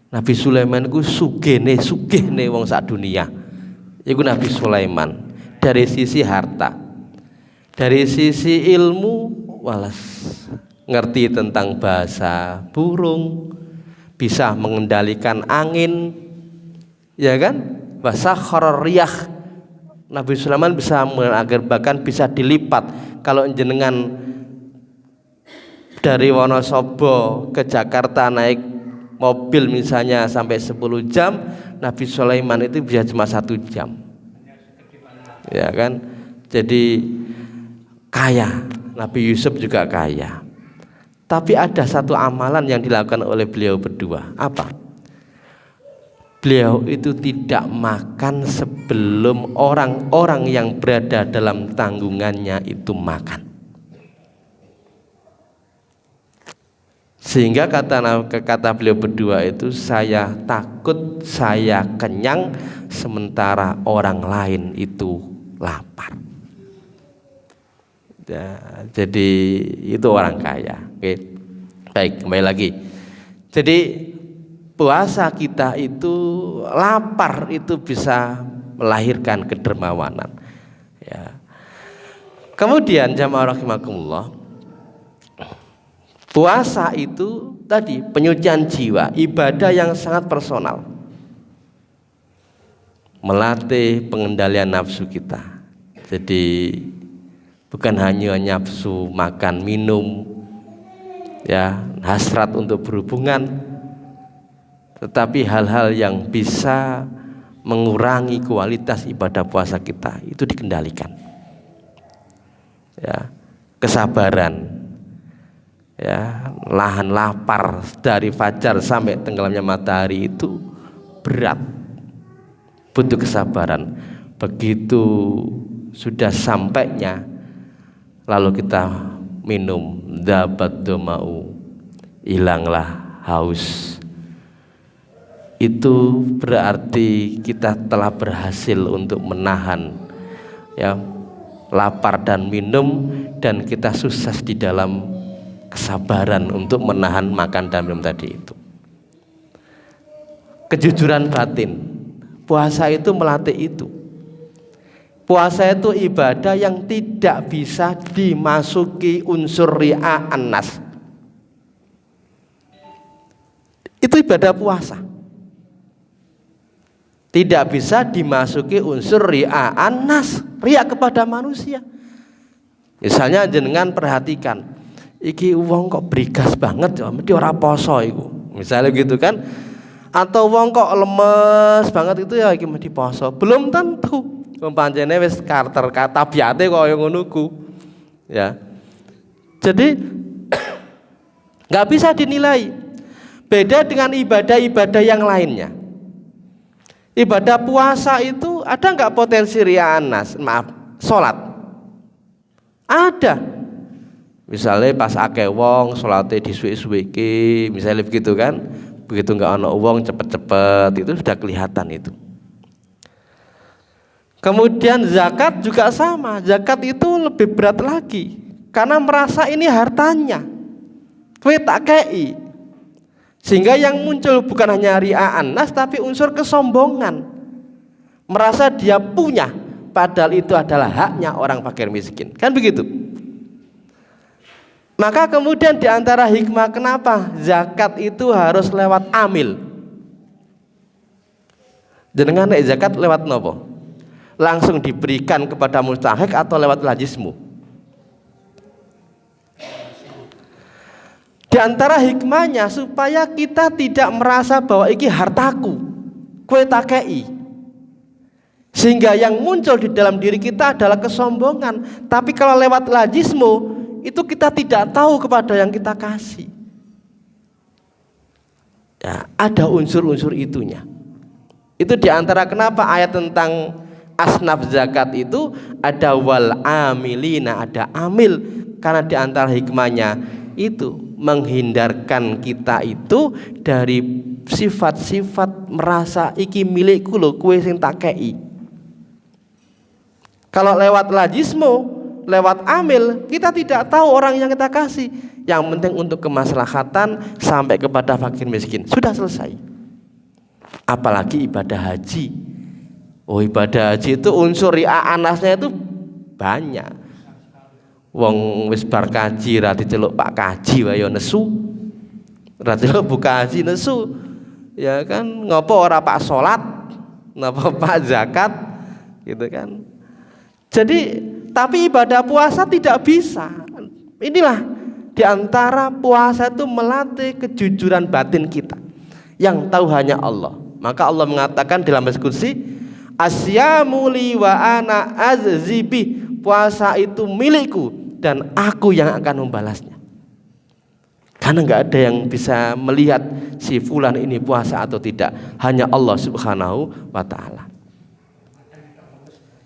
C: Nabi Sulaiman iku sugih nih wong sak dunia. Iku Nabi Sulaiman dari sisi harta, dari sisi ilmu, walas ngerti tentang bahasa burung, bisa mengendalikan angin, ya kan? Bahasa khororiyah. Nabi Sulaiman bisa agar bahkan bisa dilipat. Kalau jenengan dari Wonosobo ke Jakarta naik mobil misalnya sampai 10 jam, Nabi Sulaiman itu bisa cuma 1 jam, ya kan? Jadi kaya. Nabi Yusuf juga kaya. Tapi ada satu amalan yang dilakukan oleh beliau berdua. Apa? Beliau itu tidak makan sebelum orang-orang yang berada dalam tanggungannya itu makan. Sehingga kata beliau berdua itu, saya takut saya kenyang sementara orang lain itu lapar. Ya, jadi itu orang kaya. Oke. Baik, kembali lagi. Jadi puasa kita itu lapar itu bisa melahirkan kedermawanan. Ya. Kemudian jamaah rahimakumullah, puasa itu tadi penyucian jiwa, ibadah yang sangat personal, melatih pengendalian nafsu kita. Jadi bukan hanya nafsu makan minum, ya hasrat untuk berhubungan, tetapi hal-hal yang bisa mengurangi kualitas ibadah puasa kita itu dikendalikan. Ya, kesabaran, ya, lahan lapar dari fajar sampai tenggelamnya matahari itu berat, butuh kesabaran. Begitu sudah sampainya, lalu kita minum, dapat domau, hilanglah haus. Itu berarti kita telah berhasil untuk menahan, ya, lapar dan minum, dan kita sukses di dalam kesabaran untuk menahan makan dan minum tadi itu. Kejujuran batin, puasa itu melatih itu. Puasa itu ibadah yang tidak bisa dimasuki unsur ria'an nas. Itu ibadah puasa. Tidak bisa dimasuki unsur ria'an nas, riya kepada manusia. Misalnya jenengan perhatikan, iki wong kok brigas banget ya, mesti ora poso iku. Misalnya gitu kan. Atau wong kok lemes banget itu ya iki mesti poso. Belum tentu. Wong pancene wis karakter tabiate kaya ngono ku. Ya. Jadi nggak bisa dinilai. Beda dengan ibadah-ibadah yang lainnya. Ibadah puasa itu ada nggak potensi ria'an nas? Maaf, sholat. Ada. Misalnya pas akeh wong sholatnya disuwe-suweke, misalnya begitu kan. Begitu nggak ono wong cepet-cepet, itu sudah kelihatan itu. Kemudian zakat juga sama. Zakat itu lebih berat lagi. Karena merasa ini hartanya. Kowe tak kei. Sehingga yang muncul bukan hanya ria'an nas, tapi unsur kesombongan. Merasa dia punya, padahal itu adalah haknya orang fakir miskin. Kan begitu? Maka kemudian diantara hikmah kenapa zakat itu harus lewat amil. Jenengan nek zakat lewat nopo? Langsung diberikan kepada mustahik atau lewat lajismu? Di antara hikmahnya supaya kita tidak merasa bahwa iki hartaku, kowe tak kei. Sehingga yang muncul di dalam diri kita adalah kesombongan. Tapi kalau lewat lajismu, itu kita tidak tahu kepada yang kita kasih. Ya, ada unsur-unsur itunya. Itu di antara kenapa ayat tentang asnaf zakat itu ada wal amilina, ada amil, karena di antara hikmahnya itu menghindarkan kita itu dari sifat-sifat merasa iki milikku lho, kowe sing tak kei. Kalau lewat lajismu, lewat amil, kita tidak tahu orang yang kita kasih. Yang penting untuk kemaslahatan sampai kepada fakir miskin, sudah selesai. Apalagi ibadah haji. Oh, ibadah haji itu unsur ria'an nasnya itu banyak. Wong wis bar kaji ra diceluk Pak Kaji wae ya nesu. Ra diceluk Bu Kaji nesu. Ya kan, ngopo ora Pak salat, napa Pak zakat gitu kan. Jadi tapi ibadah puasa tidak bisa. Inilah di antara puasa itu melatih kejujuran batin kita. Yang tahu hanya Allah. Maka Allah mengatakan dalam hadis qudsi, asyamu li wa ana azzibi. Puasa itu milikku dan aku yang akan membalasnya. Karena nggak ada yang bisa melihat si fulan ini puasa atau tidak, hanya Allah Subhanahu wa ta'ala.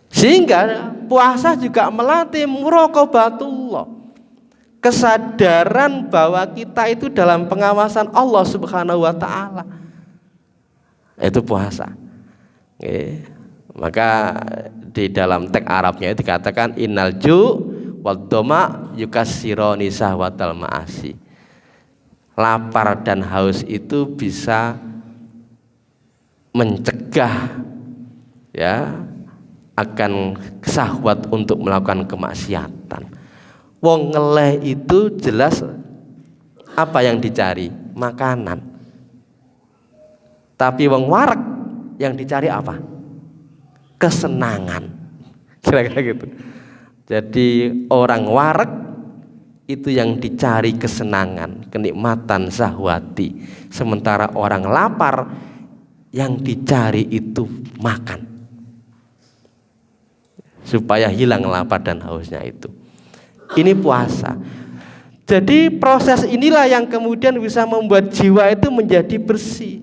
C: Sehingga puasa juga melatih muraqabatullah, kesadaran bahwa kita itu dalam pengawasan Allah Subhanahu wa ta'ala. Itu puasa. Maka di dalam teks Arabnya itu dikatakan innal ju' wad doma yukassironi sahwatal ma'asi. Lapar dan haus itu bisa mencegah ya akan syahwat untuk melakukan kemaksiatan. Wong ngeleh itu jelas apa yang dicari? Makanan. Tapi wong warak yang dicari apa? Kesenangan, kira-kira gitu. Jadi orang warak itu yang dicari kesenangan, kenikmatan syahwati. Sementara orang lapar yang dicari itu makan, supaya hilang lapar dan hausnya itu. Ini puasa. Jadi proses inilah yang kemudian bisa membuat jiwa itu menjadi bersih.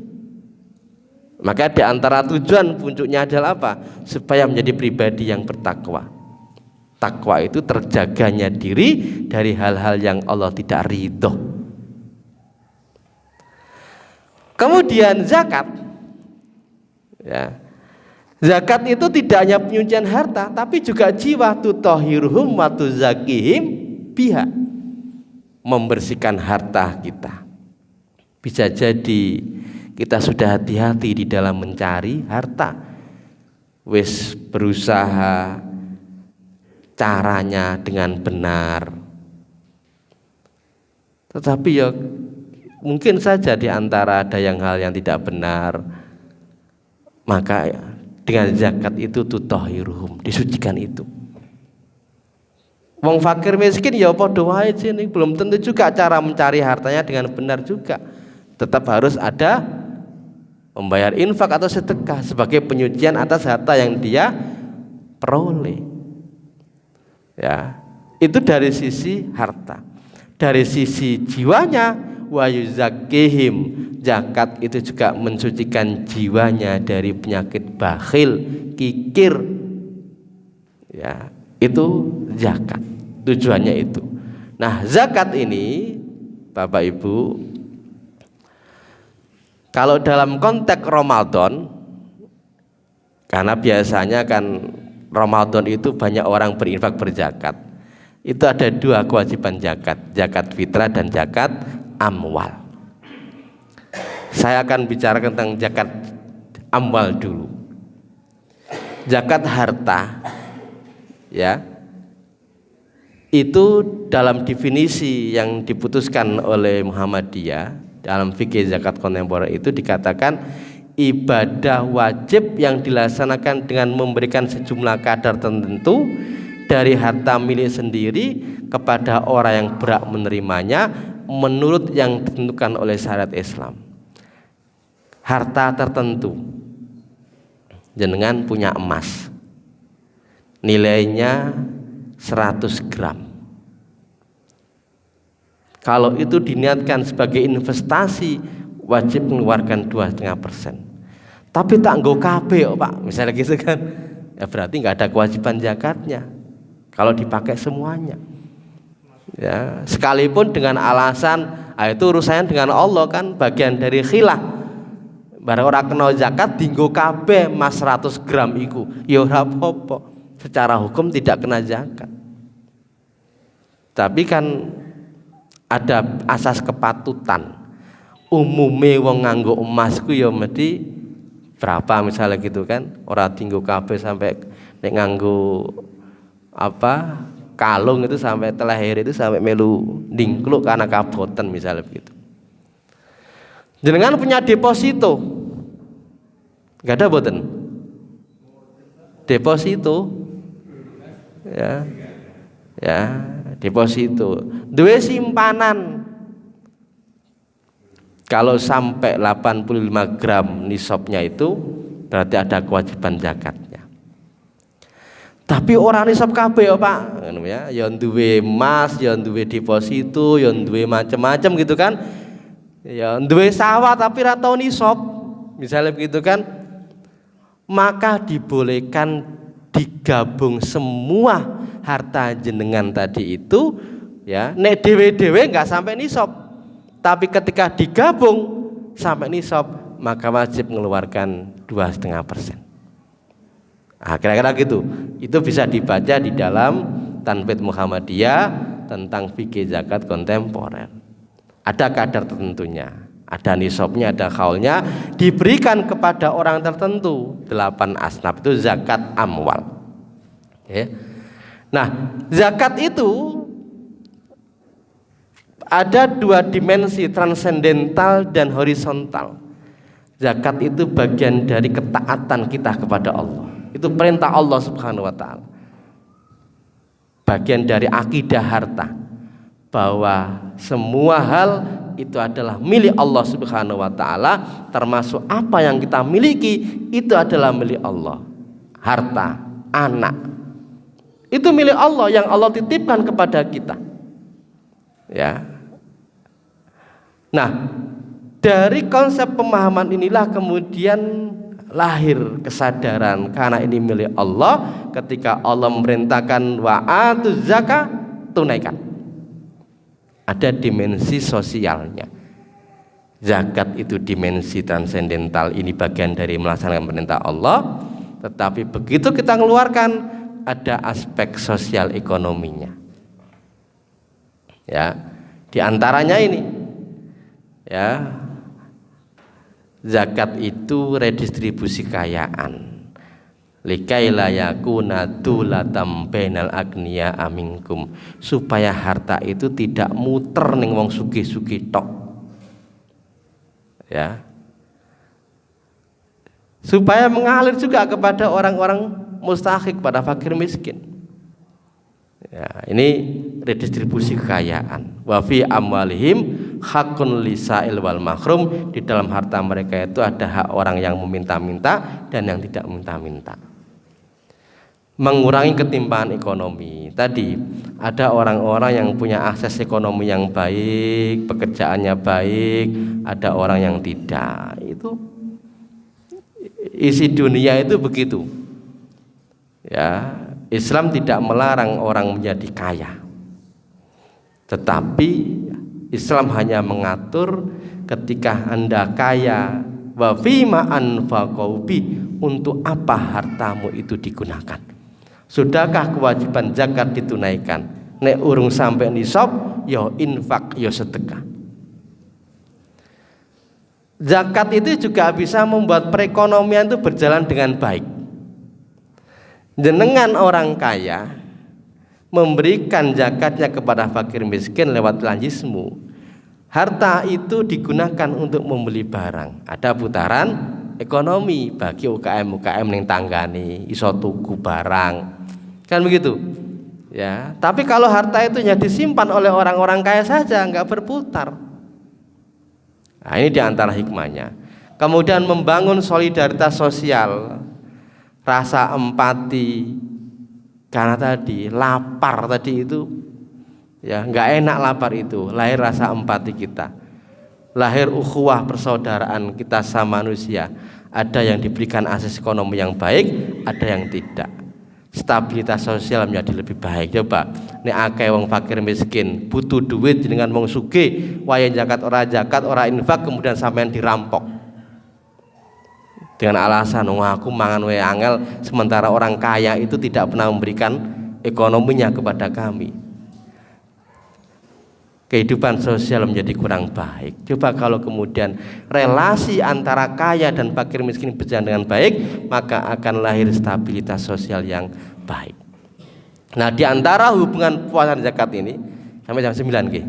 C: Maka di antara tujuan puncuknya adalah apa? Supaya menjadi pribadi yang bertakwa. Takwa itu terjaganya diri dari hal-hal yang Allah tidak ridho. Kemudian zakat. Ya. Zakat itu tidak hanya penyucian harta, tapi juga jiwa, tutahhiruhum wa tuzakihim biha. Membersihkan harta kita. Bisa jadi kita sudah hati-hati di dalam mencari harta, wis berusaha caranya dengan benar, tetapi ya mungkin saja di antara ada hal yang tidak benar, maka dengan zakat itu tutahhiruhum, disucikan itu. Wong fakir miskin ya padha wae ini belum tentu juga cara mencari hartanya dengan benar juga. Tetap harus ada membayar infak atau sedekah sebagai penyucian atas harta yang dia peroleh. Ya, itu dari sisi harta. Dari sisi jiwanya, wa yuzakkihim, zakat itu juga mensucikan jiwanya dari penyakit bakhil, kikir. Ya, itu zakat, tujuannya itu. Nah, zakat ini Bapak Ibu, kalau dalam konteks Ramadan, karena biasanya kan Ramadan itu banyak orang berinfak berzakat, itu ada dua kewajiban zakat, zakat fitrah dan zakat amwal. Saya akan bicara tentang zakat amwal dulu. Zakat harta, ya, itu dalam definisi yang diputuskan oleh Muhammadiyah dalam fikih zakat kontemporer itu dikatakan ibadah wajib yang dilaksanakan dengan memberikan sejumlah kadar tertentu dari harta milik sendiri kepada orang yang berhak menerimanya menurut yang ditentukan oleh syariat Islam. Harta tertentu, jenengan punya emas, nilainya 100 gram. Kalau itu diniatkan sebagai investasi, wajib mengeluarkan 2,5%. Tapi tak nggo kabeh Pak, misalnya gitu kan, ya berarti nggak ada kewajiban zakatnya. Kalau dipakai semuanya, ya sekalipun dengan alasan, itu urusannya dengan Allah kan, bagian dari khilah. Barang ora kena zakat, dinggo kabeh mas 100 gram iku, ya ora apa-apa. Secara hukum tidak kena zakat. Tapi kan ada asas kepatutan. Umume wong nganggo emas ku ya mesti berapa misalnya gitu kan. Ora tinggo kabeh sampai nek nganggo apa kalung itu sampai telahir itu sampai melu dingkluk karena kaboten misalnya begitu. Jenengan punya deposito. Enggak ada boten? Deposito. Ya. Ya, deposito. Duwe simpanan. Kalau sampai 85 gram nisabnya itu berarti ada kewajiban zakatnya. Tapi orang nisab kabeh Pak, ya, ya duwe emas, ya duwe deposito, ya duwe macam-macam gitu kan. Ya duwe sawah tapi ra tau nisab. Misalnya begitu kan. Maka dibolehkan digabung semua harta jenengan tadi itu, ya, nek dewe-dewe enggak sampai nisab. Tapi ketika digabung sampai nisab, maka wajib mengeluarkan 2,5%. Nah, kira-kira gitu. Itu bisa dibaca di dalam Tanbit Muhammadiyah tentang fikih zakat kontemporer. Ada kadar tertentunya, ada nisabnya, ada khaulnya, diberikan kepada orang tertentu. 8 asnaf itu zakat amwal. Okay. Nah, zakat itu ada dua dimensi, transendental dan horizontal. Zakat itu bagian dari ketaatan kita kepada Allah. Itu perintah Allah Subhanahu wa taala. Bagian dari akidah harta, bahwa semua hal itu adalah milik Allah Subhanahu wa taala, termasuk apa yang kita miliki itu adalah milik Allah. Harta, anak, itu milik Allah yang Allah titipkan kepada kita. Ya. Nah, dari konsep pemahaman inilah kemudian lahir kesadaran karena ini milik Allah. Ketika Allah memerintahkan wa'atuz zakat, tunaikan. Ada dimensi sosialnya. Zakat itu dimensi transendental, ini bagian dari melaksanakan perintah Allah. Tetapi begitu kita mengeluarkan, ada aspek sosial ekonominya. Ya, di antaranya ini. Ya, zakat itu redistribusi kekayaan. Likaila yakuna dulatam bainal agniya aminkum, supaya harta itu tidak muter ning wong sugih-sugih tok. Ya. supaya mengalir juga kepada orang-orang mustahik, pada fakir miskin. Ya, ini redistribusi kekayaan. Wa fi amwalihim hakun lisail wal mahrum, di dalam harta mereka itu ada hak orang yang meminta-minta dan yang tidak meminta-minta. Mengurangi ketimpangan ekonomi. Tadi ada orang-orang yang punya akses ekonomi yang baik, pekerjaannya baik, ada orang yang tidak. Itu isi dunia itu begitu. Ya, Islam tidak melarang orang menjadi kaya. Tetapi Islam hanya mengatur ketika Anda kaya, wa fima anfaqau bi, untuk apa hartamu itu digunakan. Sudahkah kewajiban zakat ditunaikan? Nek urung sampai nisab, yo infak, yo sedekah. Zakat itu juga bisa membuat perekonomian itu berjalan dengan baik. Jenengan orang kaya memberikan zakatnya kepada fakir miskin lewat lanjismu, harta itu digunakan untuk membeli barang. Ada putaran ekonomi bagi UKM yang tanggani iso tuku barang, kan begitu ya. Tapi kalau harta itu hanya disimpan oleh orang-orang kaya saja, nggak berputar. Nah, ini diantara hikmahnya. Kemudian membangun solidaritas sosial, rasa empati, karena tadi lapar tadi itu ya nggak enak, lapar itu lahir rasa empati kita, lahir ukhuwah persaudaraan kita sama manusia. Ada yang diberikan akses ekonomi yang baik, ada yang tidak. Stabilitas sosial menjadi lebih baik. Coba nek akeh wong fakir miskin butuh duit dengan wong sugih, waya zakat ora infak, kemudian sampean dirampok dengan alasan wah aku mangan wae angel, sementara orang kaya itu tidak pernah memberikan ekonominya kepada kami. Kehidupan sosial menjadi kurang baik. Coba kalau kemudian relasi antara kaya dan fakir miskin berjalan dengan baik, maka akan lahir stabilitas sosial yang baik. Nah, di antara hubungan puasa dan zakat ini sampai jam 9 nggih.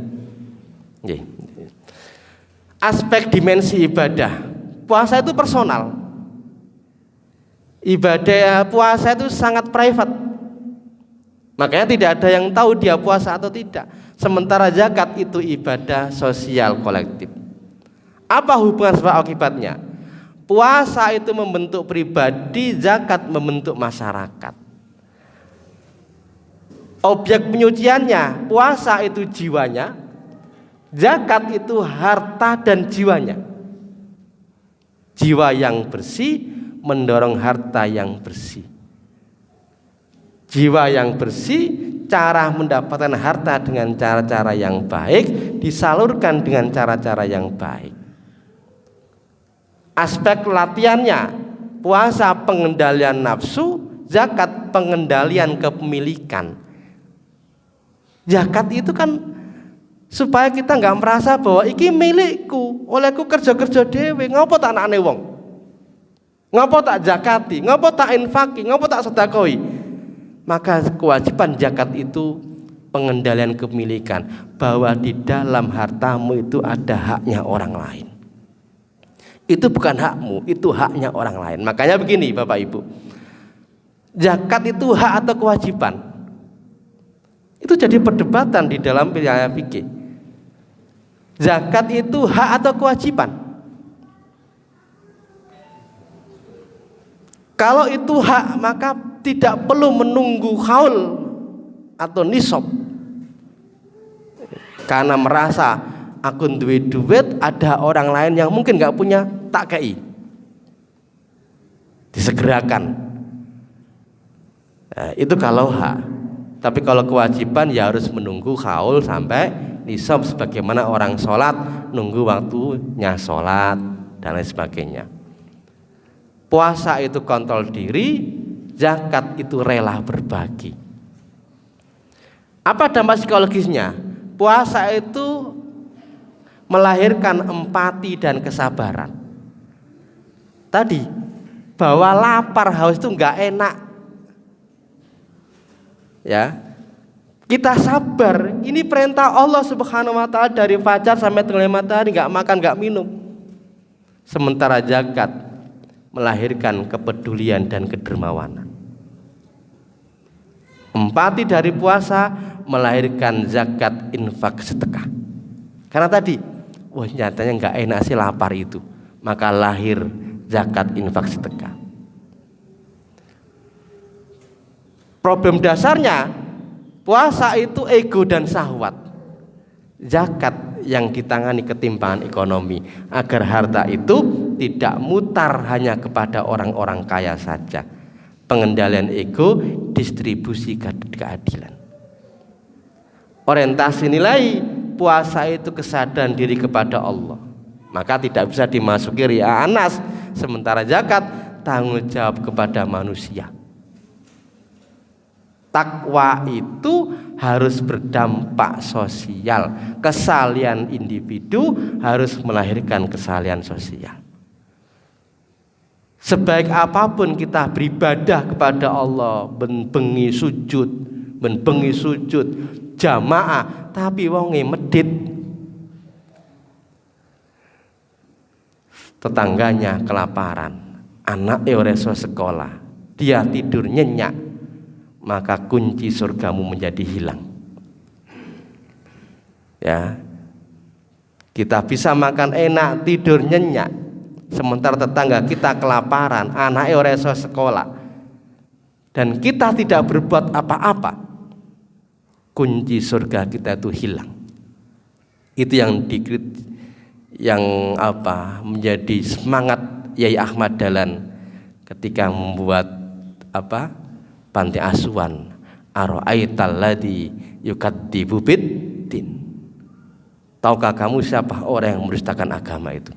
C: Nggih. Aspek dimensi ibadah. Puasa itu personal. Ibadah puasa itu sangat private. Makanya tidak ada yang tahu dia puasa atau tidak. Sementara zakat itu ibadah sosial kolektif. Apa hubungan sebab akibatnya? Puasa itu membentuk pribadi, zakat membentuk masyarakat. Objek penyuciannya, puasa itu jiwanya, zakat itu harta dan jiwanya. Jiwa yang bersih mendorong harta yang bersih. Jiwa yang bersih, cara mendapatkan harta dengan cara-cara yang baik, disalurkan dengan cara-cara yang baik. Aspek latihannya, puasa pengendalian nafsu, zakat pengendalian kepemilikan. Zakat itu kan supaya kita nggak merasa bahwa iki milikku, olehku kerja-kerja dewe, ngopo tak anane wong, ngopo tak zakati, ngopo tak infaki, ngopo tak sedekoi. Maka kewajiban zakat itu pengendalian kepemilikan, bahwa di dalam hartamu itu ada haknya orang lain. Itu bukan hakmu, itu haknya orang lain. Makanya begini Bapak Ibu, zakat itu hak atau kewajiban? Itu jadi perdebatan di dalam wilayah fikih. Zakat itu hak atau kewajiban? Kalau itu hak, maka tidak perlu menunggu haul atau nisab. Karena merasa aku duit, ada orang lain yang mungkin nggak punya, tak kei, disegerakan. Nah, itu kalau hak. Tapi kalau kewajiban ya harus menunggu haul sampai nisab, sebagaimana orang sholat nunggu waktunya sholat dan lain sebagainya. Puasa itu kontrol diri, zakat itu rela berbagi. Apa dampak psikologisnya? Puasa itu melahirkan empati dan kesabaran. Tadi bahwa lapar haus itu nggak enak, ya kita sabar. Ini perintah Allah Subhanahu Wa Taala dari fajar sampai tenggelam matahari nggak makan nggak minum. Sementara zakat melahirkan kepedulian dan kedermawanan. Empati dari puasa melahirkan zakat, infak, sedekah. Karena tadi, wah nyatanya nggak enak sih lapar itu, maka lahir zakat, infak, sedekah. Problem dasarnya puasa itu ego dan syahwat. Zakat yang ditangani ketimpangan ekonomi agar harta itu tidak mutar hanya kepada orang-orang kaya saja. Pengendalian ego, distribusi keadilan. Orientasi nilai puasa itu kesadaran diri kepada Allah. Maka tidak bisa dimasuki riya anas. Sementara zakat tanggung jawab kepada manusia. Takwa itu harus berdampak sosial. Kesalian individu harus melahirkan kesalian sosial. Sebaik apapun kita beribadah kepada Allah, bengi sujud jamaah, tapi wonge medit, tetangganya kelaparan, anaknya ora iso sekolah, dia tidur nyenyak, maka kunci surgamu menjadi hilang. Ya, kita bisa makan enak, tidur nyenyak, sementara tetangga kita kelaparan, anaknya ora iso sekolah, dan kita tidak berbuat apa-apa, kunci surga kita itu hilang. Itu yang menjadi semangat Yai Ahmad Dahlan ketika membuat panti asuhan, ara'aital ladzi yukadzibu biddin. Tahukah kamu siapa orang yang mendustakan agama itu?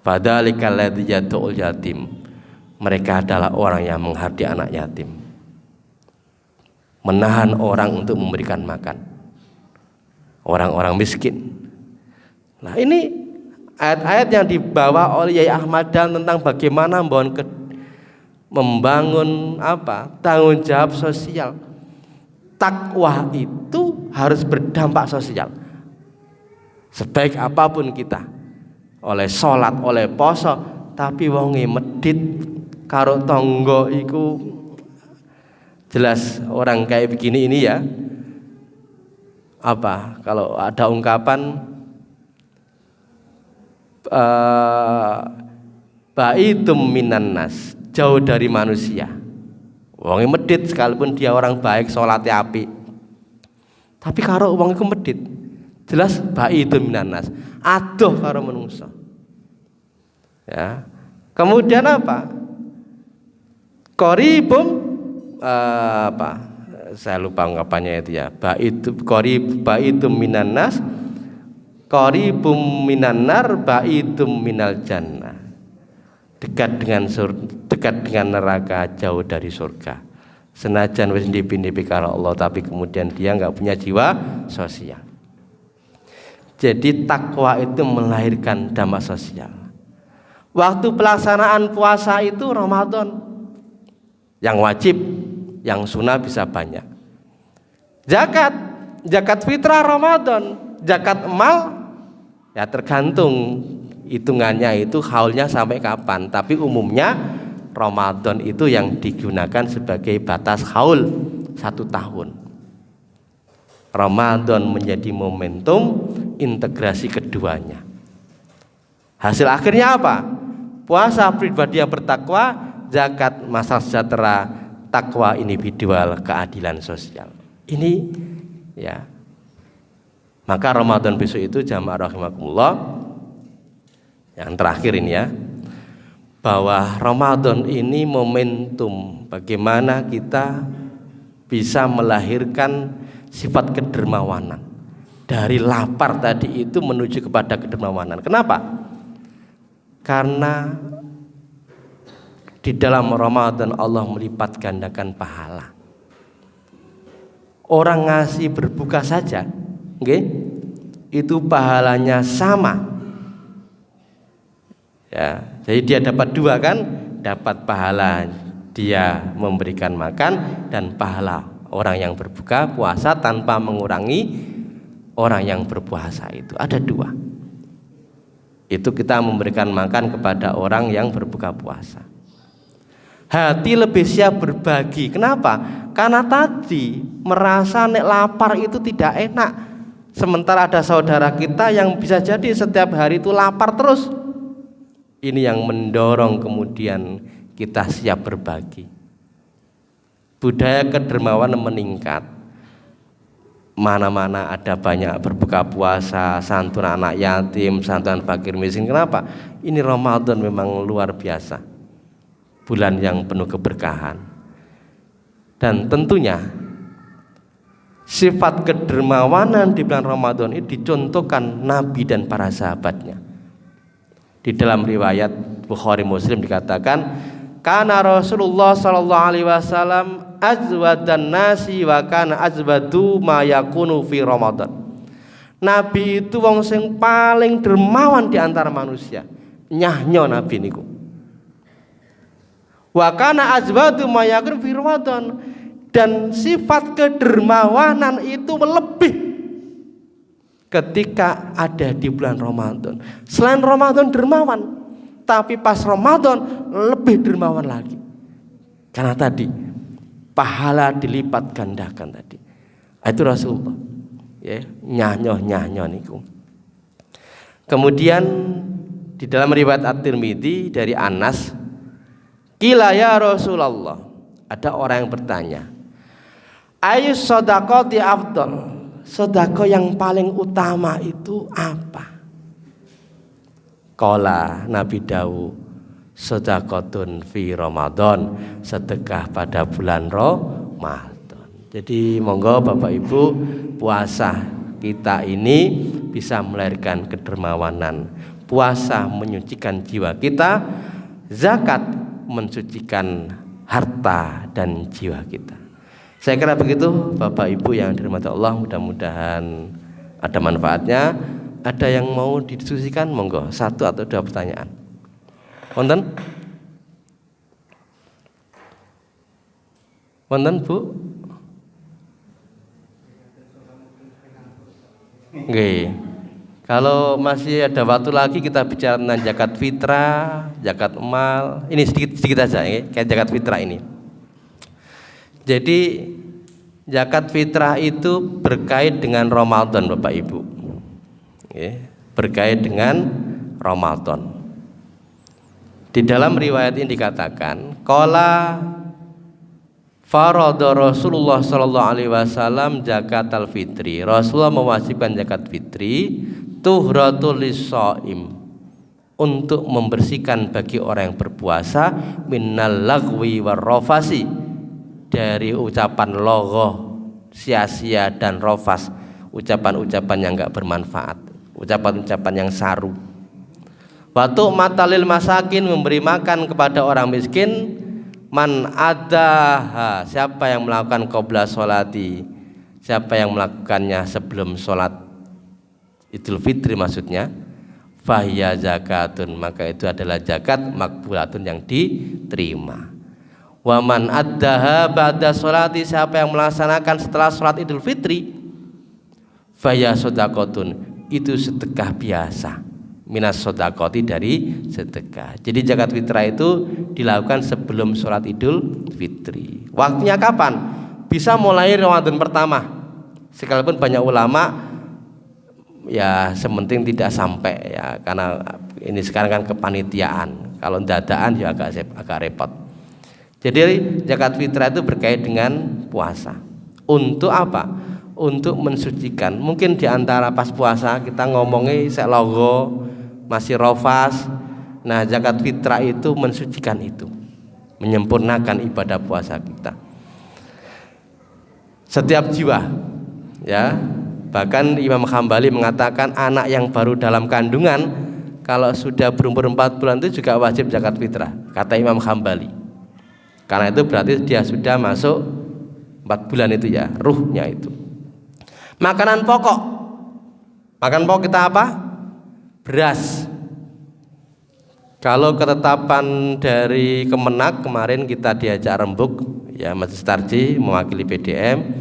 C: Fadzalikal ladzi yad'ul yatim. Mereka adalah orang yang menghardi anak yatim, menahan orang untuk memberikan makan orang-orang miskin. Nah, ini ayat-ayat yang dibawa oleh Yai Ahmad Dahlan tentang bagaimana membangun tanggung jawab sosial. Takwa itu harus berdampak sosial. Sebaik apapun kita, oleh sholat, oleh poso, tapi wonge medit karo tonggo iku jelas orang kayak begini ini ya. Kalau ada ungkapan baitum minan nas, jauh dari manusia. Wong medit sekalipun dia orang baik, salatnya apik, tapi karo wong iku medit, jelas baitum minan nas, adoh karo manungsa. Ya. Kemudian Qaribum saya lupa ungkapannya itu ya. Baitum minan nas, qaribum minan nar, baitum minal jannah. Dekat dengan neraka, jauh dari surga. Senajan wis ndipi-ndipi karo Allah, tapi kemudian dia enggak punya jiwa sosial. Jadi takwa itu melahirkan dampak sosial. Waktu pelaksanaan puasa itu Ramadan, yang wajib, yang sunnah bisa banyak. Zakat fitrah Ramadan, zakat mal ya tergantung hitungannya itu haulnya sampai kapan, tapi umumnya Ramadan itu yang digunakan sebagai batas haul 1 tahun. Ramadan menjadi momentum integrasi keduanya. Hasil akhirnya apa? Puasa pribadi yang bertakwa, zakat masalah sejahtera, takwa individual, keadilan sosial. Ini ya. Maka Ramadan besok itu jamaah rahimakumullah, yang terakhir ini ya, bahwa Ramadan ini momentum bagaimana kita bisa melahirkan sifat kedermawanan. Dari lapar tadi itu menuju kepada kedermawanan. Kenapa? Karena di dalam Ramadan Allah melipat gandakan pahala. Orang ngasih berbuka saja, itu pahalanya sama. Ya, jadi dia dapat 2 kan, dapat pahala dia memberikan makan dan pahala orang yang berbuka puasa tanpa mengurangi orang yang berpuasa itu. Ada 2. Itu kita memberikan makan kepada orang yang berbuka puasa. Hati lebih siap berbagi. Kenapa? Karena tadi merasa nek lapar itu tidak enak. Sementara ada saudara kita yang bisa jadi setiap hari itu lapar terus. Ini yang mendorong kemudian kita siap berbagi. Budaya kedermawanan meningkat. Mana-mana ada banyak berbuka puasa, santunan anak yatim, santunan fakir miskin. Kenapa? Ini Ramadan memang luar biasa. Bulan yang penuh keberkahan. Dan tentunya sifat kedermawanan di bulan Ramadan ini dicontohkan Nabi dan para sahabatnya. Di dalam riwayat Bukhari Muslim dikatakan, kana Rasulullah sallallahu alaihi wasallam azwadan nasi wa kana azwadu ma yakunu fi Ramadan. Nabi itu wong sing paling dermawan di antara manusia. Nyahnyo Nabi niku. Wa kana azwadu ma yakunu fi Ramadan. Dan sifat kedermawanan itu lebih ketika ada di bulan Ramadan. Selain Ramadan dermawan, tapi pas Ramadan lebih dermawan lagi. Karena tadi pahala dilipat gandakan tadi. Itu Rasulullah. Ya, nyahnyo niku. Kemudian di dalam riwayat At-Tirmidzi dari Anas, qila ya Rasulullah, ada orang yang bertanya, ayu shadaqati afdal? Sedekah yang paling utama itu apa? Qala Nabi Dawu, sedekatun fi Ramadan, sedekah pada bulan Ramadan. Jadi monggo Bapak Ibu, puasa kita ini bisa melahirkan kedermawanan. Puasa menyucikan jiwa kita, zakat mensucikan harta dan jiwa kita. Saya kira begitu Bapak Ibu yang dirahmati Allah, mudah-mudahan ada manfaatnya. Ada yang mau didiskusikan, monggo, 1 atau 2 pertanyaan. Wonten? Wonten Bu? Nggih. Kalau masih ada waktu lagi kita bicara tentang zakat fitrah, zakat mal. Ini sedikit aja ya, kayak zakat fitrah ini. Jadi zakat fitrah itu berkait dengan Ramadan Bapak Ibu. Berkait dengan Ramadan. Di dalam riwayat ini dikatakan, qala farada Rasulullah sallallahu alaihi wasallam zakatal fitri. Rasulullah mewajibkan zakat fitri tuhratul lis-shaim, untuk membersihkan bagi orang yang berpuasa minnal lagwi warrafasi, dari ucapan logho, sia-sia dan rofas, ucapan-ucapan yang enggak bermanfaat, ucapan-ucapan yang saru. Waktu matalil masakin, memberi makan kepada orang miskin. Man adaha, siapa yang melakukan qabla sholati, siapa yang melakukannya sebelum sholat Idul Fitri maksudnya, fahiya zakatun, maka itu adalah zakat makbulatun yang diterima. Wa man addaha ba'da sholati, siapa yang melaksanakan setelah sholat Idul Fitri, fahiya shadaqatun, itu sedekah biasa, minas shadaqati, dari sedekah. Jadi zakat fitrah itu dilakukan sebelum sholat Idul Fitri. Waktunya kapan? Bisa mulai Ramadan pertama, sekalipun banyak ulama ya sementing tidak sampai ya, karena ini sekarang kan kepanitiaan, kalau dadaan ya agak repot. Jadi zakat fitrah itu berkait dengan puasa. Untuk apa? Untuk mensucikan. Mungkin diantara pas puasa kita ngomongnya sek logo, masih rofas. Nah zakat fitrah itu mensucikan itu, menyempurnakan ibadah puasa kita. Setiap jiwa ya, bahkan Imam Hambali mengatakan anak yang baru dalam kandungan kalau sudah berumur 4 bulan itu juga wajib zakat fitrah, kata Imam Hambali. Karena itu berarti dia sudah masuk 4 bulan itu ya, ruhnya itu. Makanan pokok. Makanan pokok kita apa? Beras. Kalau ketetapan dari Kemenak kemarin kita diajak rembuk ya, Majelis Tarjih mewakili PDM,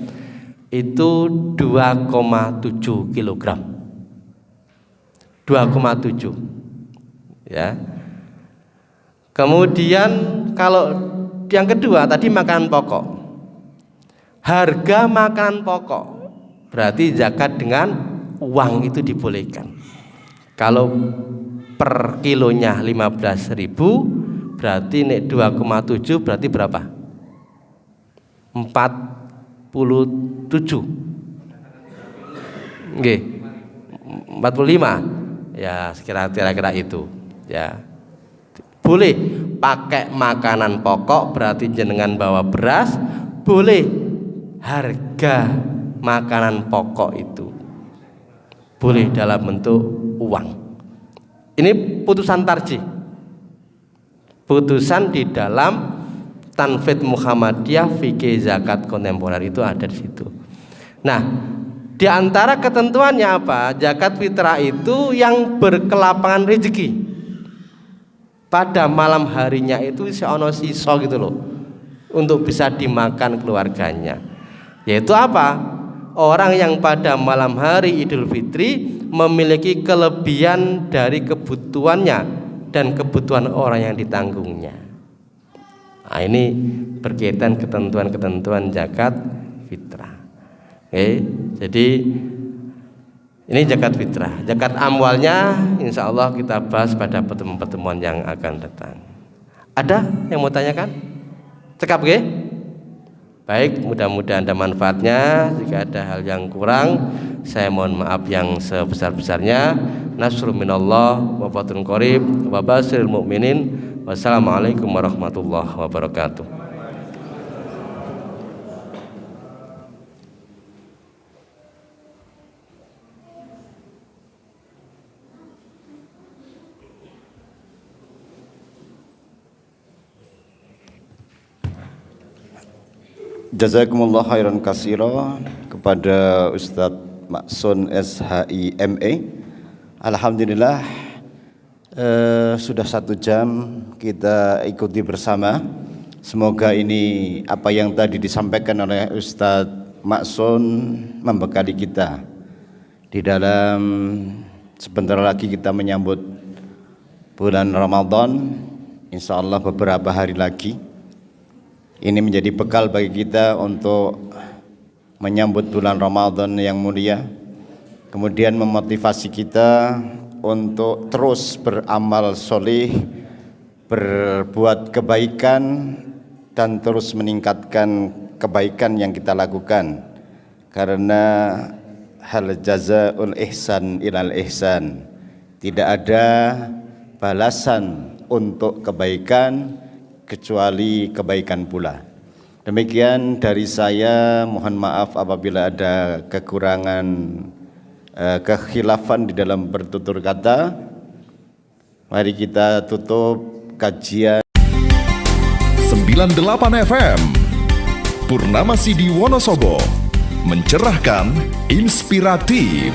C: itu 2,7 kg. 2,7. ya. Kemudian kalau yang kedua tadi makanan pokok, harga makanan pokok berarti zakat dengan uang itu dibolehkan. Kalau per kilonya 15.000 berarti nek 2,7 berarti berapa? 47. Nggih. 45. Ya, kira-kira itu, ya. Boleh pakai makanan pokok berarti jenengan bawa beras, boleh harga makanan pokok itu. Boleh dalam bentuk uang. Ini putusan tarjih. Putusan di dalam Tanfidz Muhammadiyah Fikih Zakat Kontemporer itu ada di situ. Nah, di antara ketentuannya apa? Zakat fitrah itu yang berkelapangan rezeki. Pada malam harinya itu ono siso gitu loh, untuk bisa dimakan keluarganya. Yaitu apa? Orang yang pada malam hari Idul Fitri memiliki kelebihan dari kebutuhannya dan kebutuhan orang yang ditanggungnya. Nah, ini berkaitan ketentuan-ketentuan zakat fitrah. Oke, jadi ini zakat fitrah. Zakat amwalnya insya Allah kita bahas pada pertemuan-pertemuan yang akan datang. Ada yang mau tanyakan? Cekap nggih? Baik, mudah-mudahan ada manfaatnya. Jika ada hal yang kurang, saya mohon maaf yang sebesar-besarnya. Nasrun minallah wa fathun qarib wa basyiril mu'minin. Wassalamualaikum warahmatullahi wabarakatuh.
A: Jazakumullah khairan katsira kepada Ustadz Maksun SHI MA. Alhamdulillah sudah 1 jam kita ikuti bersama. Semoga ini apa yang tadi disampaikan oleh Ustadz Maksun membekali kita di dalam sebentar lagi kita menyambut bulan Ramadan. Insya Allah beberapa hari lagi. Ini menjadi bekal bagi kita untuk menyambut bulan Ramadan yang mulia. Kemudian memotivasi kita untuk terus beramal soleh, berbuat kebaikan dan terus meningkatkan kebaikan yang kita lakukan. Karena hal jazaul ihsan ilal ihsan. Tidak ada balasan untuk kebaikan kecuali kebaikan pula. Demikian dari saya, mohon maaf apabila ada kekurangan kekhilafan di dalam bertutur kata. Mari kita tutup kajian
D: 98 FM Purnama Sidi Wonosobo, mencerahkan, inspiratif.